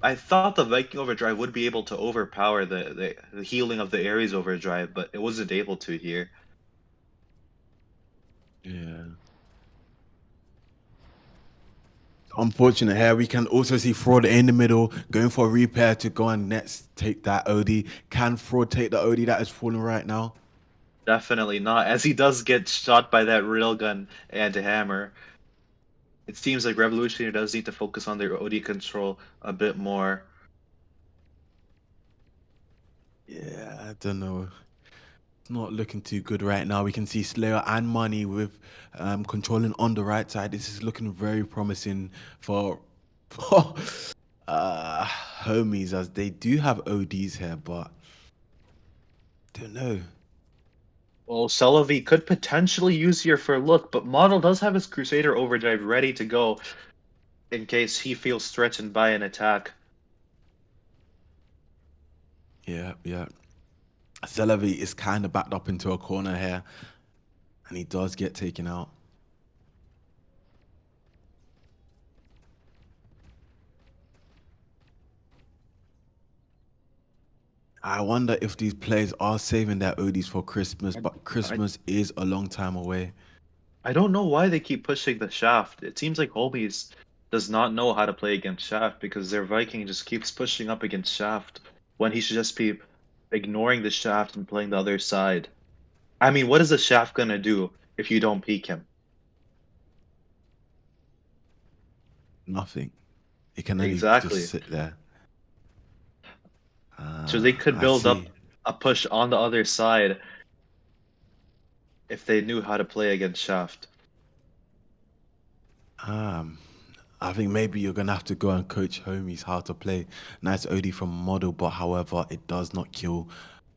S2: I thought the Viking Overdrive would be able to overpower the healing of the Ares Overdrive, but it wasn't able to here.
S1: Yeah. Unfortunate here. We can also see Fraud in the middle, going for a repair to go and next take that OD. Can Fraud take the OD that is falling right now?
S2: Definitely not, as he does get shot by that railgun and a hammer. It seems like Revolutionary does need to focus on their OD control a bit more.
S1: Yeah, I don't know. It's not looking too good right now. We can see Slayer and Money with controlling on the right side. This is looking very promising for, for homies, as they do have ODs here, but don't know.
S2: Well, Celavi could potentially use here for a look, but Model does have his Crusader Overdrive ready to go in case he feels threatened by an attack.
S1: Yeah, yeah. Celavi is kind of backed up into a corner here, and he does get taken out. I wonder if these players are saving their ODs for Christmas,
S2: I,
S1: but
S2: I,
S1: Christmas is a long time away.
S2: I don't know why they keep pushing the shaft. It seems like Homies does not know how to play against shaft because their Viking just keeps pushing up against shaft when he should just be ignoring the shaft and playing the other side. I mean, what is the shaft gonna do if you don't peek him?
S1: Nothing. He can only just
S2: Exactly.
S1: sit there.
S2: So they could
S1: I
S2: build
S1: see.
S2: up a push on the other side if they knew how to play against shaft.
S1: Um, I think maybe you're gonna have to go and coach homies how to play. Nice OD from model, but however, it does not kill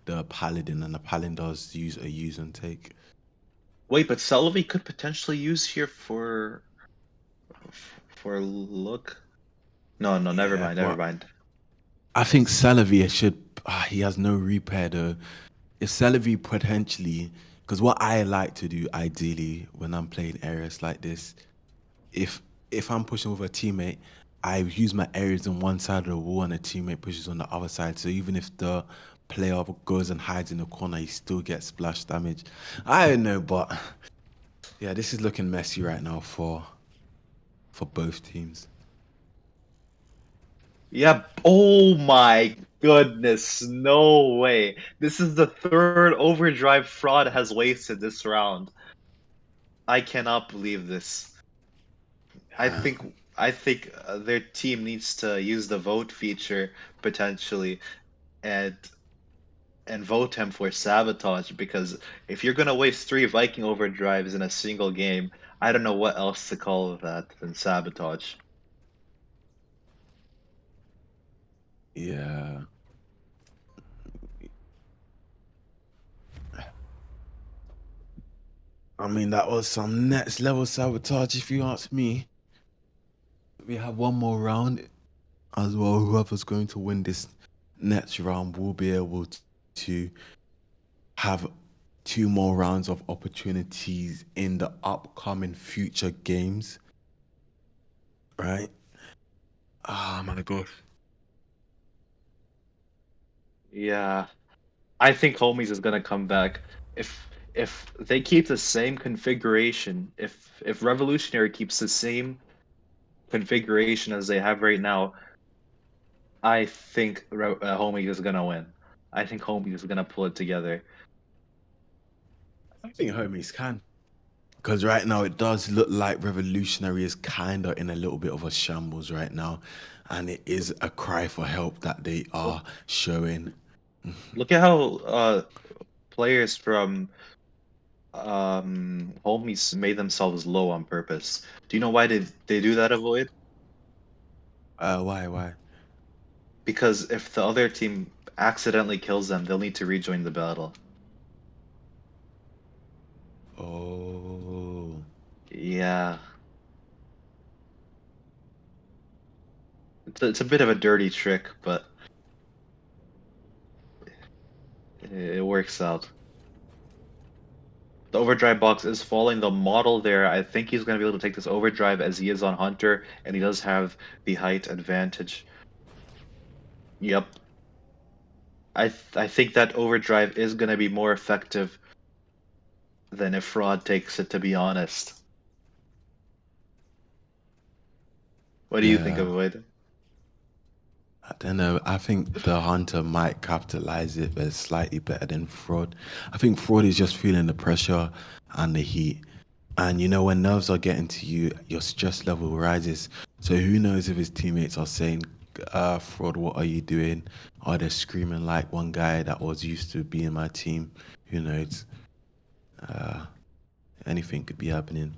S1: the paladin, and the paladin does use and take.
S2: Wait, but Celavi could potentially use here for a look. No, no, never
S1: Yeah,
S2: mind, never
S1: but
S2: mind.
S1: I think Salavia should. He has no repair though. If Salavi potentially, because what I like to do ideally when I'm playing areas like this, if if I'm pushing with a teammate, I use my areas on one side of the wall and a teammate pushes on the other side. So even if the player goes and hides in the corner, he still gets splash damage. I don't know, but yeah, this is looking messy right now for both teams.
S2: Yeah, oh my goodness, no way. This is the third overdrive fraud has wasted this round. I cannot believe this. I
S1: Yeah.
S2: think I think their team needs to use the vote feature potentially and vote him for sabotage because if you're gonna waste three Viking overdrives in a single game, I don't know what else to call that than sabotage.
S1: Yeah. I mean, that was some next level sabotage, if you ask me. We have one more round as well. Whoever's going to win this next round will be able to have two more rounds of opportunities in the upcoming future games, right? Oh my gosh.
S2: Yeah, I think Homies is gonna come back. If they keep the same configuration, if Revolutionary keeps the same configuration as they have right now, I think Homies is gonna win. I think Homies is gonna pull it together.
S1: I think homies can. Because right now it does look like Revolutionary is kind of in a little bit of a shambles right now. And it is a cry for help that they
S2: Look,
S1: are showing.
S2: look at how players from Homies made themselves low on purpose. Do you know why they do that, Avoid?
S1: Why? Why?
S2: Because if the other team accidentally kills them, they'll need to rejoin the battle.
S1: Oh,
S2: Yeah, it's a bit of a dirty trick, but it works out. The overdrive box is falling. The model there, I think he's going to be able to take this overdrive as he is on Hunter, and he does have the height advantage. Yep. I think that overdrive is going to be more effective than if Fraud takes it, to be honest. What do you think
S1: yeah.
S2: of it?
S1: I don't know. I think the hunter might capitalize it, but it's slightly better than fraud. I think fraud is just feeling the pressure and the heat. And you know, when nerves are getting to you, your stress level rises. So who knows if his teammates are saying, fraud, what are you doing? Are they screaming like one guy that was used to be in my team? Who knows? Uh, Anything could be happening.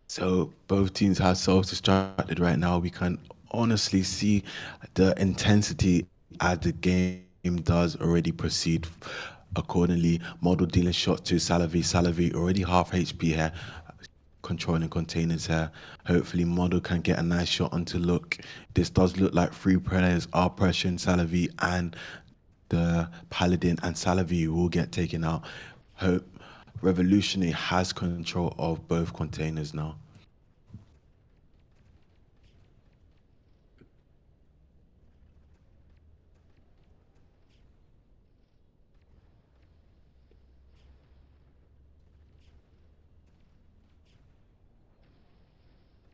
S1: So both teams have self-destructed right now. We can honestly see the intensity as the game does already proceed accordingly. Model dealing shots to Salavi. Salavi already half HP here, controlling containers here. Hopefully Model can get a nice shot onto look. This does look like three players are pressuring Salavi and the Paladin and Salavi will get taken out. Hope Revolutionary has control of both containers now.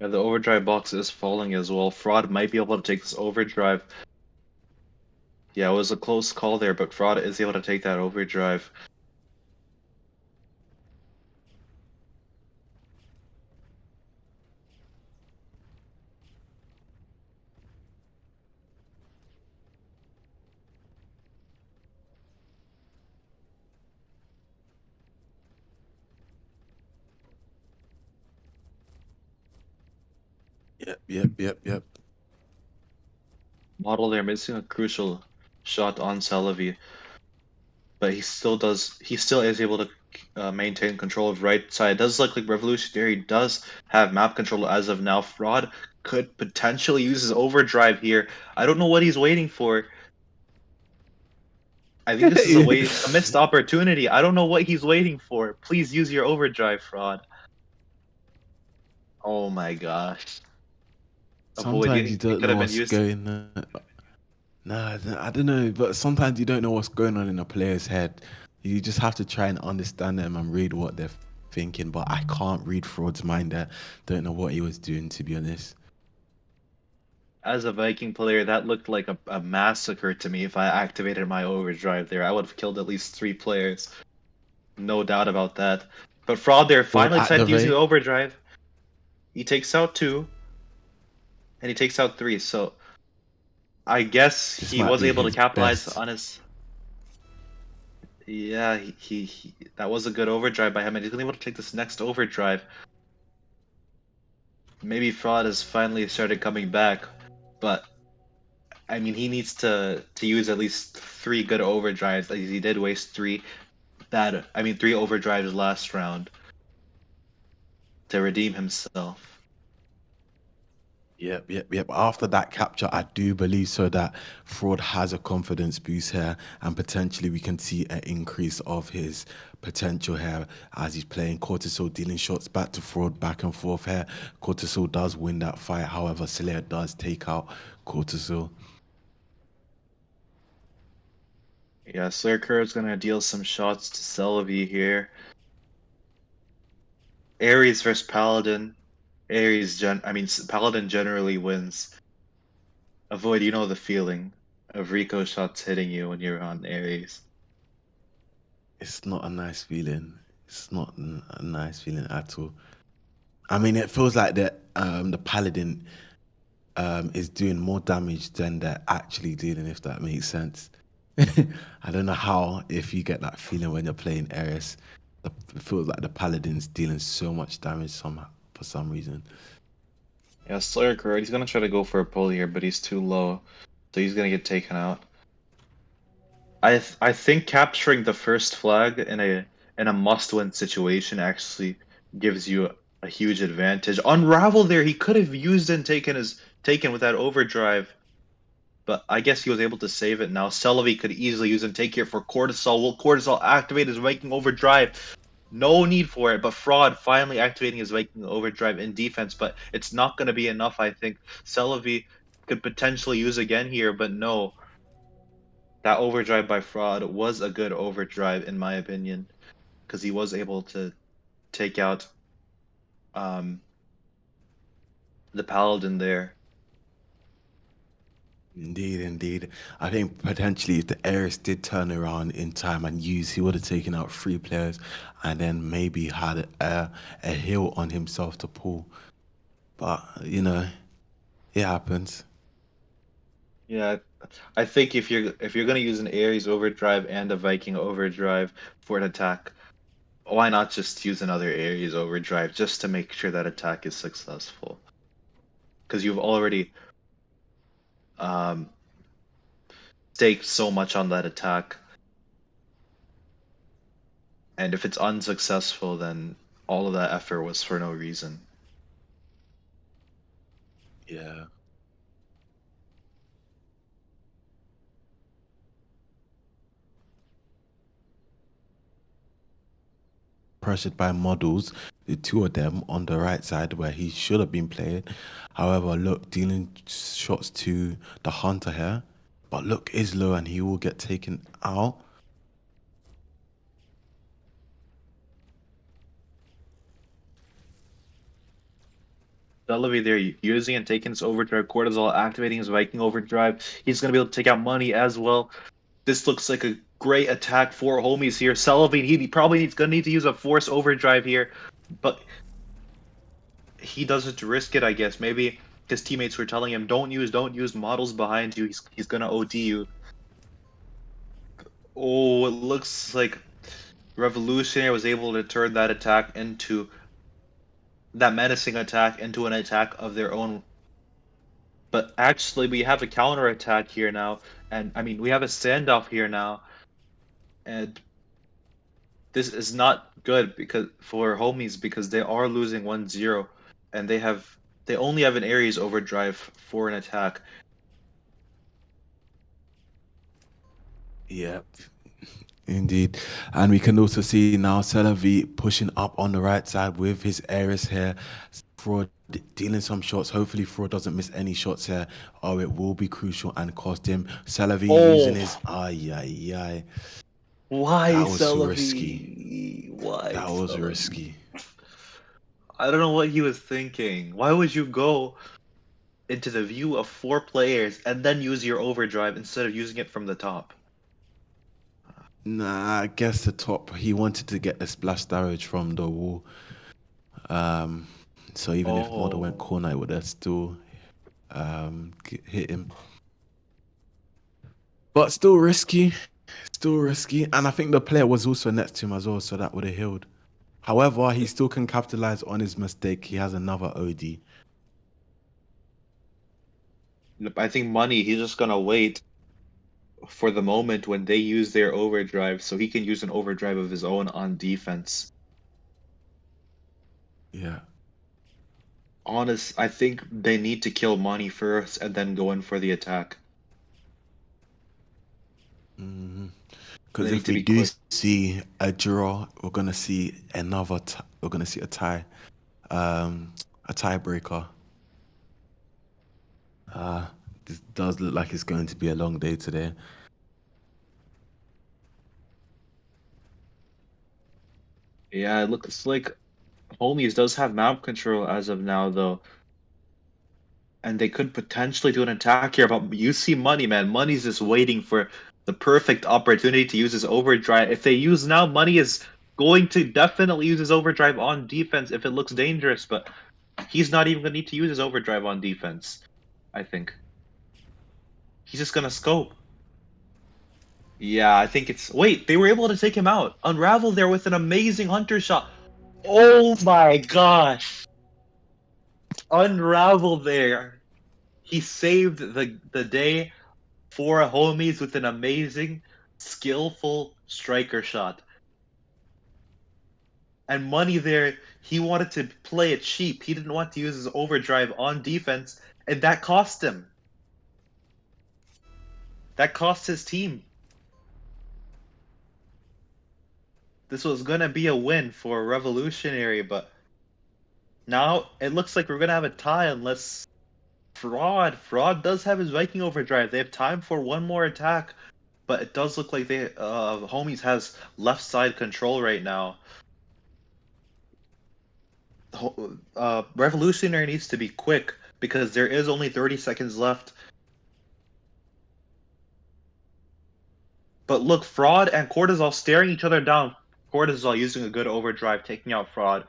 S2: Yeah, the overdrive box is falling as well. Fraud might be able to take this overdrive. Yeah, it was a close call there, but Fraud is able to take that overdrive.
S1: Yep, yep, yep, yep.
S2: Model there missing a crucial shot on Salavi, but he still is able to maintain control of right side. It does look like Revolutionary does have map control as of now. Fraud could potentially use his overdrive here. I don't know what he's waiting for. I think this is a missed opportunity. I don't know what he's waiting for. Please use your overdrive, Fraud. Oh my gosh. Avoid.
S1: Sometimes you
S2: You
S1: don't
S2: could
S1: know
S2: have been
S1: what's
S2: used.
S1: going on. Nah, I don't know, but sometimes you don't know what's going on in a player's head. You just have to try and understand them and read what they're thinking. But I can't read Fraud's mind. I don't know what he was doing, to be honest.
S2: As a Viking player, that looked like a massacre to me if I activated my overdrive there. I would have killed at least three players. No doubt about that. But Fraud there
S1: Fraud
S2: finally decided to use his
S1: activate.
S2: overdrive. He takes out two, and he takes out three. So I guess
S1: This
S2: he
S1: might
S2: was
S1: be
S2: able to
S1: his
S2: capitalize
S1: best.
S2: on his. Yeah, that was a good overdrive by him, and he's gonna be able to take this next overdrive. Maybe Fraud has finally started coming back, but I mean, he needs to use at least three good overdrives. Like, he did waste three overdrives last round to redeem himself.
S1: Yep, yep, yep. After that capture, I do believe so that Fraud has a confidence boost here, and potentially we can see an increase of his potential here as he's playing Cortisol, dealing shots back to Fraud, back and forth here. Cortisol does win that fight, however, Slayer does take out Cortisol.
S2: Yeah, Slurker is gonna deal some shots to Celebi here. Ares versus Paladin. Paladin generally wins. Avoid, you know the feeling of Rico shots hitting you when you're on Ares.
S1: It's not a nice feeling. It's not a nice feeling at all. I mean, it feels like the Paladin. is doing more damage than they're actually dealing, if that makes sense. I don't know how, if you get that feeling when you're playing Ares, it feels like the Paladin's dealing so much damage somehow for some reason.
S2: Yeah, Slayer correct. He's gonna try to go for a pull here, but he's too low, so he's gonna get taken out. I think capturing the first flag in a must-win situation actually gives you a huge advantage. Unravel there, he could have used and taken with that overdrive, but I guess he was able to save it now. Celebi could easily use and take here for Cortisol. Will Cortisol activate his Viking overdrive? No need for it, but Fraud finally activating his Viking overdrive in defense, but it's not going to be enough, I think. Celebi could potentially use again here, but no. That overdrive by Fraud was a good overdrive, in my opinion, because he was able to take out um, the Paladin there.
S1: Indeed, indeed. I think potentially if the Ares did turn around in time and use, he would have taken out three players and then maybe had a heal on himself to pull. But, it happens.
S2: Yeah, I think if you're gonna use an Ares overdrive and a Viking overdrive for an attack, why not just use another Ares overdrive just to make sure that attack is successful? Because you've already um, staked so much on that attack, and if it's unsuccessful, then all of that effort was for no reason.
S1: Yeah. Pressured by models, the two of them on the right side where he should have been playing. However, look, dealing shots to the Hunter here. But look, is low and he will get taken out.
S2: Celebi there using and taking his overdrive, Cortisol activating his Viking overdrive. He's gonna be able to take out money as well. This looks like a great attack for homies here. Sullivan, he probably gonna need to use a force overdrive here, but he doesn't risk it, I guess. Maybe his teammates were telling him, don't use models behind you. He's gonna OD you. Oh, it looks like Revolutionary was able to turn that menacing attack into an attack of their own. But actually, we have a counter attack here now, and I mean, we have a standoff here now, and this is not good because for homies because they are losing 1-0 and they only have an Ares overdrive for an attack.
S1: Yeah, indeed. And we can also see now Celavi pushing up on the right side with his Ares here. Fraud dealing some shots. Hopefully, Fraud doesn't miss any shots here. Oh, it will be crucial and cost him. Celavi using his.
S2: Oh,
S1: Ay, ay, ay.
S2: why
S1: That was so risky.
S2: Celebi? Why
S1: That was
S2: Celebi?
S1: risky.
S2: I don't know what he was thinking. Why would you go into the view of four players and then use your overdrive instead of using it from the top?
S1: Nah, I guess the top. He wanted to get the splash damage from the wall. Um, so even if Model went
S2: Oh,
S1: corner, it would have still hit him. But still risky. Still risky. And I think the player was also next to him as well, so that would have healed. However, he still can capitalize on his mistake. He has another OD.
S2: I think money. He's just gonna wait for the moment when they use their overdrive so he can use an overdrive of his own on defense.
S1: Yeah.
S2: I think they need to kill money first and then go in for the attack.
S1: Because
S2: They need
S1: if
S2: to
S1: we
S2: be
S1: do
S2: quick.
S1: see a draw, we're gonna see we're gonna see a tiebreaker. This does look like it's going to be a long day today.
S2: Yeah, it looks like Homies does have map control as of now, though, and they could potentially do an attack here. But you see Money, man. Money's just waiting for the perfect opportunity to use his overdrive. If they use now, Money is going to definitely use his overdrive on defense if it looks dangerous. But he's not even going to need to use his overdrive on defense. I think. He's just gonna scope. Yeah, I think it's. Wait, they were able to take him out. Unravel there with an amazing hunter shot. Oh my gosh. Unravel there. He saved the day for homies with an amazing, skillful striker shot. And money there, he wanted to play it cheap. He didn't want to use his overdrive on defense, and that cost him. That cost his team. This was gonna be a win for Revolutionary, but now it looks like we're gonna have a tie unless Fraud does have his Viking overdrive. They have time for one more attack, but it does look like they Homies has left side control right now. Revolutionary needs to be quick because there is only 30 seconds left. But look, Fraud and Cortisol staring each other down. Cortisol using a good overdrive, taking out Fraud.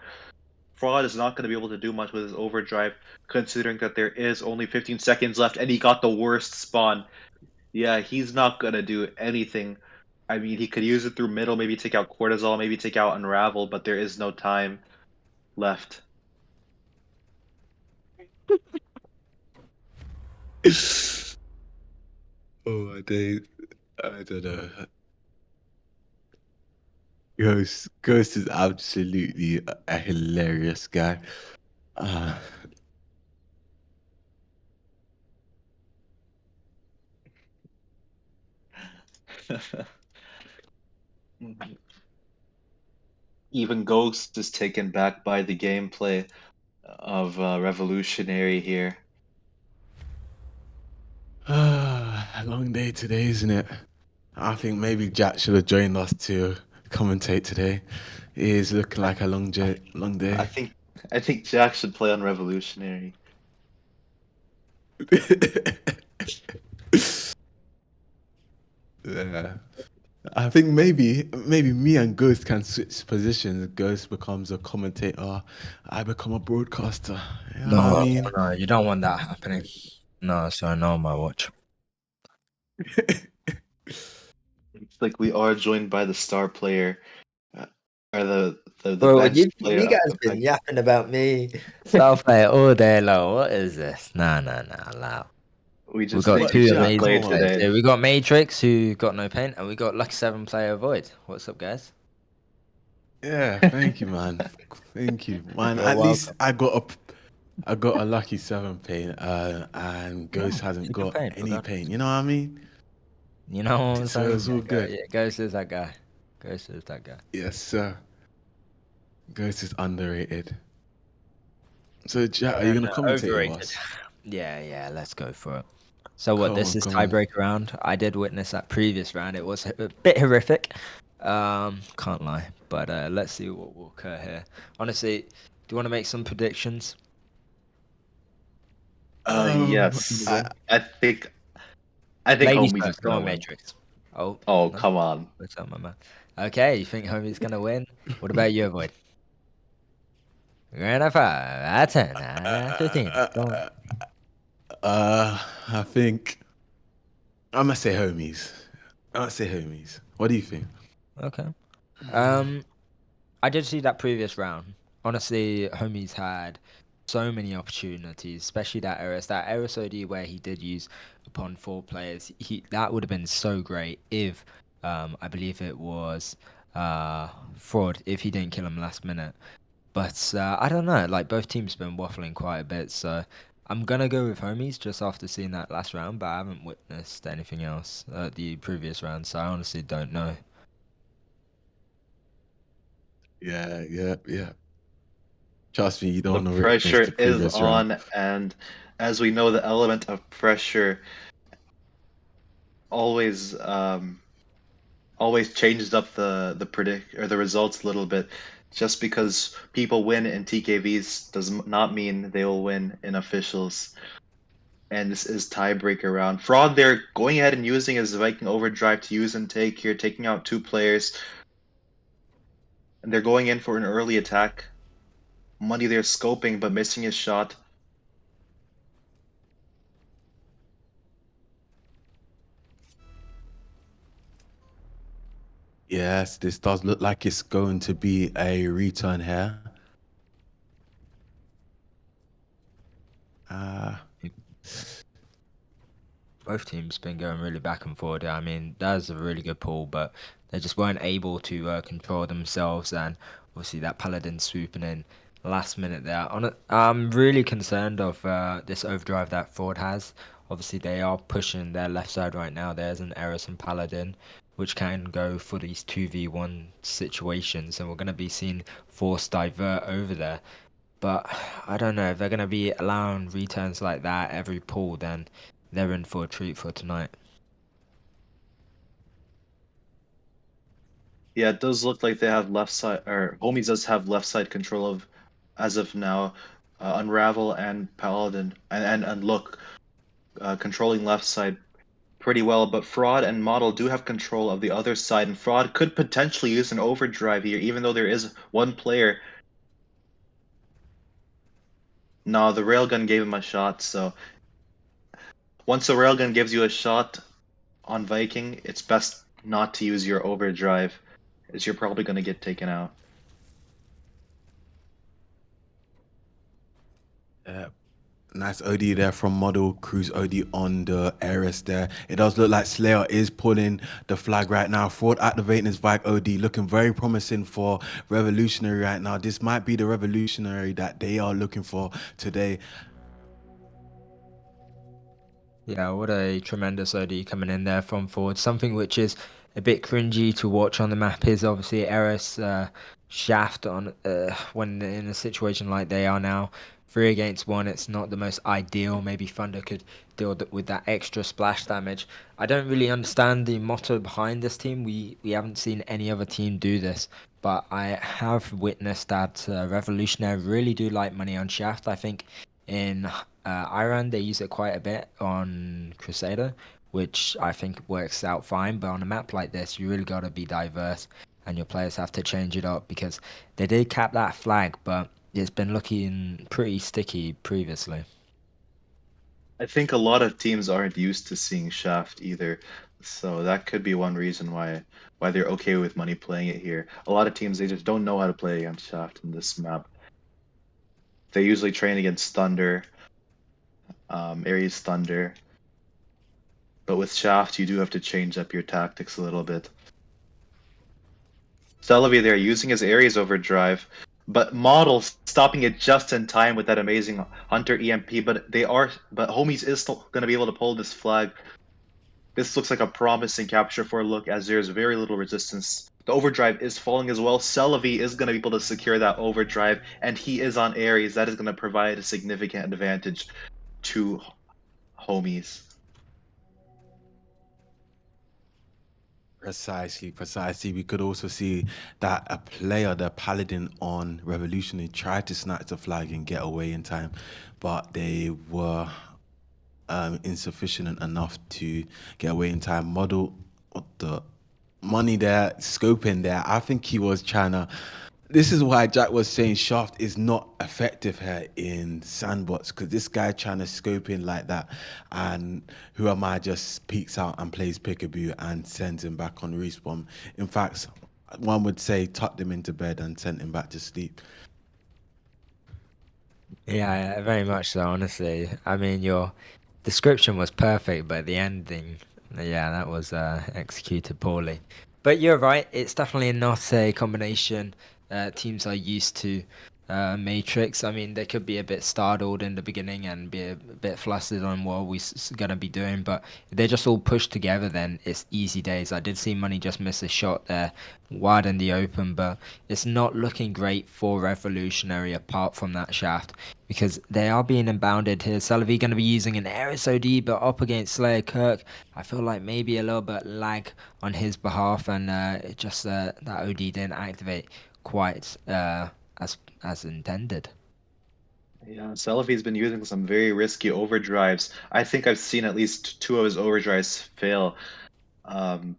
S2: Fraud is not going to be able to do much with his overdrive, considering that there is only 15 seconds left, and he got the worst spawn. Yeah, he's not going to do anything. I mean, he could use it through middle, maybe take out Cortisol, maybe take out Unravel, but there is no time left.
S1: Oh my days. I don't know. Ghost is absolutely a hilarious guy. Uh,
S2: Even Ghost is taken back by the gameplay of Revolutionary here.
S1: a long day today, isn't it? I think maybe Jack should have joined us to commentate today. It is looking like a long
S2: I
S1: day.
S2: think I think Jack should play on Revolutionary.
S1: Yeah. I think maybe me and Ghost can switch positions. Ghost becomes a commentator. I become a broadcaster. You know what I
S3: No,
S1: mean?
S3: no, you don't want that happening. No, so no on my watch.
S2: It's like we are joined by the star player, uh, or the
S3: Bro,
S2: bench
S3: you
S2: player of
S3: guys
S2: the
S3: been
S2: pack.
S3: yapping about me. South play all day long. What is this? Nah, nah, nah, allow.
S2: We
S3: We
S2: just
S3: got
S2: think
S1: But
S2: you
S3: two
S2: should have
S1: Jack, come
S3: amazing
S2: played
S3: players
S1: on.
S2: today.
S3: here. We got Matrix, who got no paint, and we got Lucky 7 player Void. What's up, guys?
S1: Yeah, thank you, man. Thank you, man.
S3: You're
S1: At least
S3: welcome.
S1: I got a lucky 7 paint, and
S3: Yeah,
S1: Ghost
S3: it's
S1: hasn't
S3: a good
S1: got
S3: paint,
S1: any paint.
S3: regardless.
S1: You know what I mean?
S3: You know what I'm
S1: So
S3: saying?
S1: it's all
S3: Yeah,
S1: good.
S3: yeah, Ghost is that guy. Ghost is that guy.
S1: Yes, sir. Ghost is underrated. So Jack, are you
S3: And
S1: gonna commentate with
S3: overrated.
S1: us?
S3: Yeah, yeah, let's go for it. So what?
S1: Come
S3: This
S1: on,
S3: is
S1: come on.
S3: tiebreak round. I did witness that previous round. It was a bit horrific. Can't lie. But let's see what will occur here. Honestly, do you want to make some predictions? Who's
S2: Yes,
S3: gonna
S1: I
S3: win?
S2: I think
S3: Ladies
S2: Homies is
S3: first. Go
S2: gonna
S3: on,
S2: win.
S3: Matrix. Oh
S2: Oh,
S3: no,
S2: come on.
S3: what's up, my man? Okay, you think Homie's gonna win? What about you, Avoid? Round of 5, out of 10, out of 15. Go on.
S1: I think I'm gonna say homies. I'm gonna say homies. What do you think?
S3: Okay. Um, I did see that previous round. Honestly, Homies had so many opportunities, especially that Eris OD where he did use upon 4 players. He that would have been so great if I believe it was Fraud if he didn't kill him last minute. But I don't know. Like both teams been waffling quite a bit, so I'm gonna go with Homies just after seeing that last round. But I haven't witnessed anything else the previous round, so I honestly don't know.
S1: Yeah, yeah, yeah. Trust me, you don't
S2: The
S1: want to witness
S2: pressure
S1: the
S2: is
S1: previous round.
S2: on, and as we know, the element of pressure always always changes up the predict or the results a little bit. Just because people win in TKVs does not mean they will win in officials. And this is tiebreaker round. Fraud there going ahead and using his Viking overdrive to use and take here, taking out 2 players, and they're going in for an early attack. Money there scoping but missing his shot.
S1: Yes, this does look like it's going to be a return here. Uh,
S3: Both teams been going really back and forward. I mean, that's a really good pull, but they just weren't able to control themselves, and obviously that Paladin swooping in last minute there. I'm really concerned of this overdrive that Ford has. Obviously, they are pushing their left side right now. There's an Eris and Paladin, which can go for these 2v1 situations, and we're going to be seeing Force divert over there. But I don't know if they're going to be allowing returns like that every pull, then they're in for a treat for tonight.
S2: Yeah, it does look like they have left side, or Homies does have left side control of, as of now, Unravel and Paladin, and look, controlling left side pretty well. But Fraud and Model do have control of the other side, and Fraud could potentially use an overdrive here, even though there is one player. No, the railgun gave him a shot. So once a railgun gives you a shot on Viking, it's best not to use your overdrive, as you're probably going to get taken out.
S1: uh, Nice OD there from Model, Cruise OD on the Ares there. It does look like Slayer is pulling the flag right now. Fraud activating his Vike OD, looking very promising for Revolutionary right now. This might be the Revolutionary that they are looking for today.
S3: Yeah, what a tremendous OD coming in there from forward. Something which is a bit cringy to watch on the map is obviously Eris Shaft on when in a situation like they are now. 3 against 1, it's not the most ideal. Maybe Thunder could deal with that extra splash damage. I don't really understand the motto behind this team. We haven't seen any other team do this, but I have witnessed that Revolutionary really do like money on Shaft. I think in Iran, they use it quite a bit on Crusader, which I think works out fine. But on a map like this, you really got to be diverse, and your players have to change it up because they did cap that flag, but it's been looking pretty sticky previously.
S2: I think a lot of teams aren't used to seeing Shaft either, so that could be one reason why they're okay with money playing it here. A lot of teams they just don't know how to play against Shaft in this map. They usually train against Thunder, Ares Thunder, but with Shaft you do have to change up your tactics a little bit. Celebi there using his Ares overdrive, but Model stopping it just in time with that amazing Hunter EMP. But Homies is still going to be able to pull this flag. This looks like a promising capture for a look, as there's very little resistance. The overdrive is falling as well. Celebi is going to be able to secure that overdrive, and he is on Ares. That is going to provide a significant advantage to Homies.
S1: Precisely, precisely. We could also see that a player, the Paladin on Revolutionary, tried to snatch the flag and get away in time, but they were insufficient enough to get away in time. Model the money there, scoping there. I think he was trying to. This is why Jack was saying Shaft is not effective here in sandbox because this guy trying to scope in like that, and who am I just peeks out and plays peekaboo and sends him back on respawn. In fact, one would say tucked him into bed and sent him back to sleep.
S3: Yeah, very much so, honestly. I mean, your description was perfect, but the ending, yeah, that was executed poorly. But you're right, it's definitely not a combination teams are used to. Matrix, I mean, they could be a bit startled in the beginning and be a bit flustered on what we're going to be doing, but if they just all push together, then it's easy days. I did see Money just miss a shot there wide in the open, but it's not looking great for Revolutionary apart from that shaft because they are being inbounded here. Celebi going to be using an Ares OD, but up against Slayer Kirk, I feel like maybe a little bit lag on his behalf, and it just that OD didn't activate quite as intended.
S2: Yeah, Celebi's been using some very risky overdrives. I think I've seen at least two of his overdrives fail. Um,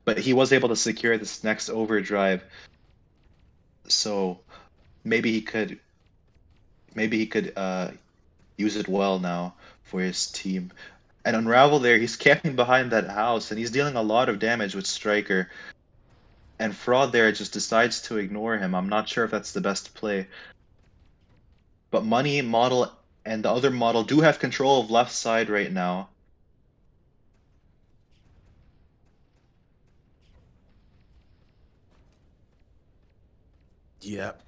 S2: but he was able to secure this next overdrive, so maybe he could use it well now for his team. And Unravel there, he's camping behind that house and he's dealing a lot of damage with Striker. and Fraud there just decides to ignore him. I'm not sure if that's the best play. But Money, Model, and the other model do have control of left side right now.
S1: Yep.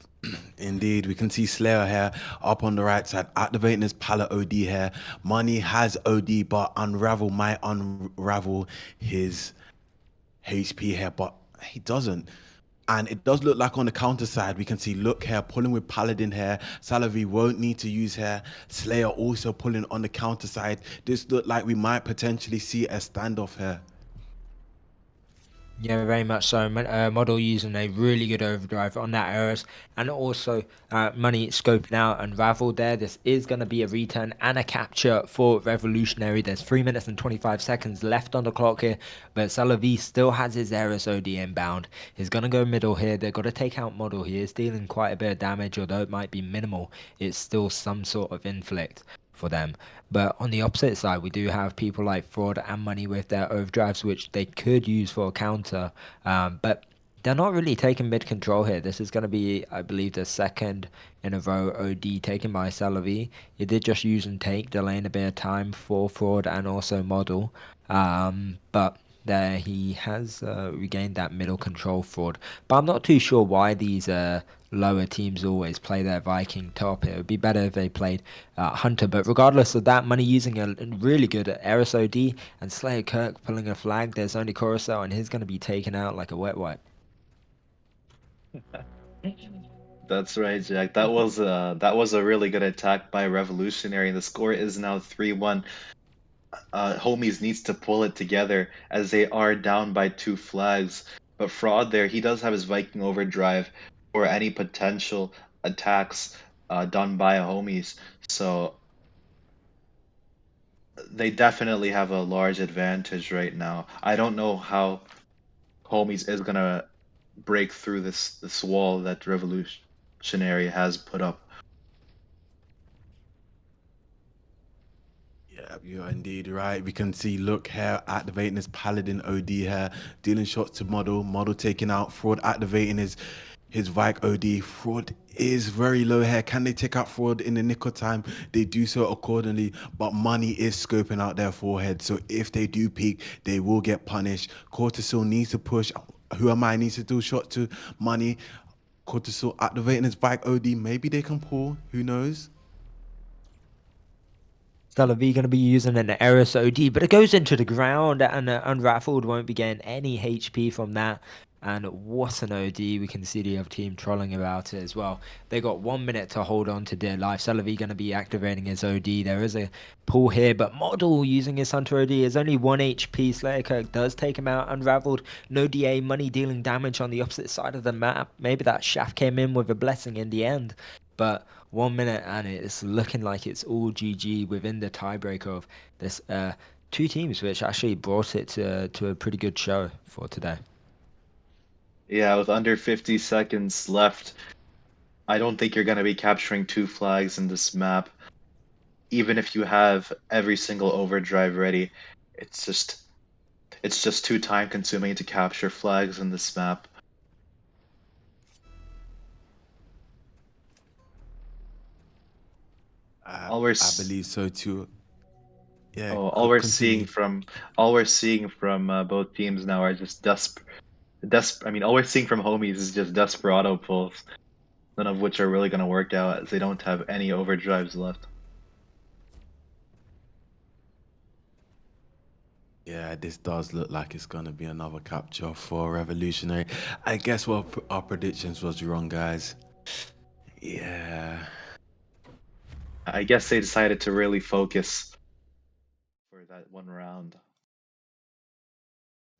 S1: Indeed, we can see Slayer here up on the right side, activating his pallet OD here. Money has OD, but Unravel might unravel his HP here, but he doesn't. And it does look like on the counter side, we can see Look here pulling with Paladin here. Salavi won't need to use here. Slayer also pulling on the counter side. This look like we might potentially see a standoff here.
S3: Yeah, very much so. Model using a really good overdrive on that Eris, and also Money scoping out and Ravel there. This is going to be a return and a capture for Revolutionary. There's 3 minutes and 25 seconds left on the clock here, but Salavi still has his Eris OD inbound. He's going to go middle here. They've got to take out Model. He is dealing quite a bit of damage, although it might be minimal. It's still some sort of inflict for them. But on the opposite side, we do have people like Fraud and Money with their overdrives, which they could use for a counter. But they're not really taking mid control here. This is going to be, I believe, the second in a row OD taken by Salavi. He did just use and take, delaying a bit of time for Fraud and also Model. But there he has regained that middle control Fraud. But I'm not too sure why these lower teams always play their Viking top. It would be better if they played Hunter. But regardless of that, Money using a really good Eris OD and Slayer Kirk pulling a flag. There's only Coruscant and he's going to be taken out like a wet wipe.
S2: That's right, Jack. That was a really good attack by Revolutionary. The score is now 3-1. Homies needs to pull it together as they are down by 2 flags. But Fraud there, he does have his Viking overdrive for any potential attacks done by Homies. So they definitely have a large advantage right now. I don't know how Homies is gonna break through this wall that Revolutionary has put up.
S1: Yeah, you're indeed right. We can see Look here activating his Paladin OD here, dealing shots to Model. Model taking out Fraud, activating his Vike OD. Fraud is very low here. Can they take out Fraud in the nick of time? They do so accordingly, but Money is scoping out their forehead. So if they do peak, they will get punished. Cortisol needs to push. Who am I? Needs to do shot to Money. Cortisol activating his Vike OD. Maybe they can pull. Who knows?
S3: Salavi going to be using an Eris OD, but it goes into the ground and Unraveled won't be getting any HP from that. And what an OD. We can see the other team trolling about it as well. They got 1 minute to hold on to their life. Salavi going to be activating his OD. There is a pull here, but Model using his Hunter OD is only 1 HP. Slayer Kirk does take him out. Unraveled, no DA, Money dealing damage on the opposite side of the map. Maybe that shaft came in with a blessing in the end. But 1 minute and it's looking like it's all GG within the tiebreaker of this two teams, which actually brought it to a pretty good show for today.
S2: Yeah, with under 50 seconds left, I don't think you're going to be capturing 2 flags in this map. Even if you have every single overdrive ready, it's just too time consuming to capture flags in this map. All we're
S1: I
S2: s-
S1: believe so too. Yeah,
S2: oh,
S1: continue.
S2: all we're seeing from both teams now are just I mean, all we're seeing from Homies is just desperado pulls, none of which are really going to work out as they don't have any overdrives left.
S1: Yeah, this does look like it's gonna be another capture for Revolutionary. I guess what our predictions was wrong, guys. Yeah.
S2: I guess they decided to really focus for that one round.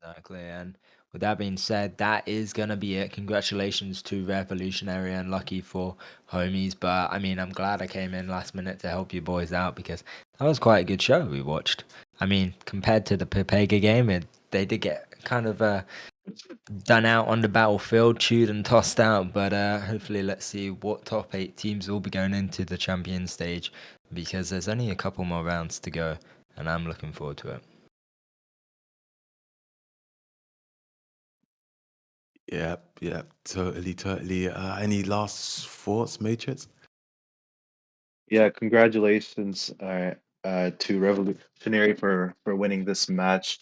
S3: Exactly. And with that being said, that is going to be it. Congratulations to Revolutionary and lucky for Homies. But I mean, I'm glad I came in last minute to help you boys out because that was quite a good show we watched. I mean, compared to the Pepega game, they did get kind of done out on the battlefield, chewed and tossed out. But hopefully, let's see what top 8 teams will be going into the champion stage because there's only a couple more rounds to go. And I'm looking forward to it.
S1: Yep, yep, totally, totally. Any last thoughts, Matrix?
S2: Yeah, congratulations to Revolutionary for winning this match,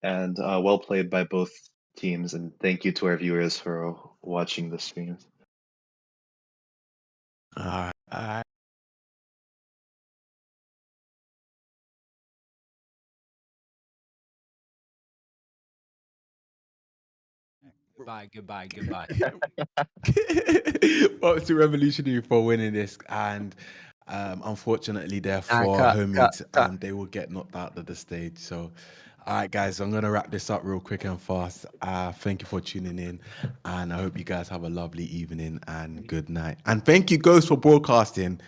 S2: and well played by both teams. And thank you to our viewers for watching the stream.
S1: All right.
S3: Goodbye, goodbye, goodbye.
S1: Well, to Revolutionary for winning this, and unfortunately,
S3: Nah,
S1: therefore,
S3: cut, cut,
S1: homies,
S3: cut.
S1: they will get knocked out of the stage. So, all right, guys, I'm gonna wrap this up real quick and fast. Thank you for tuning in, and I hope you guys have a lovely evening and good night. And thank you, Ghost, for broadcasting.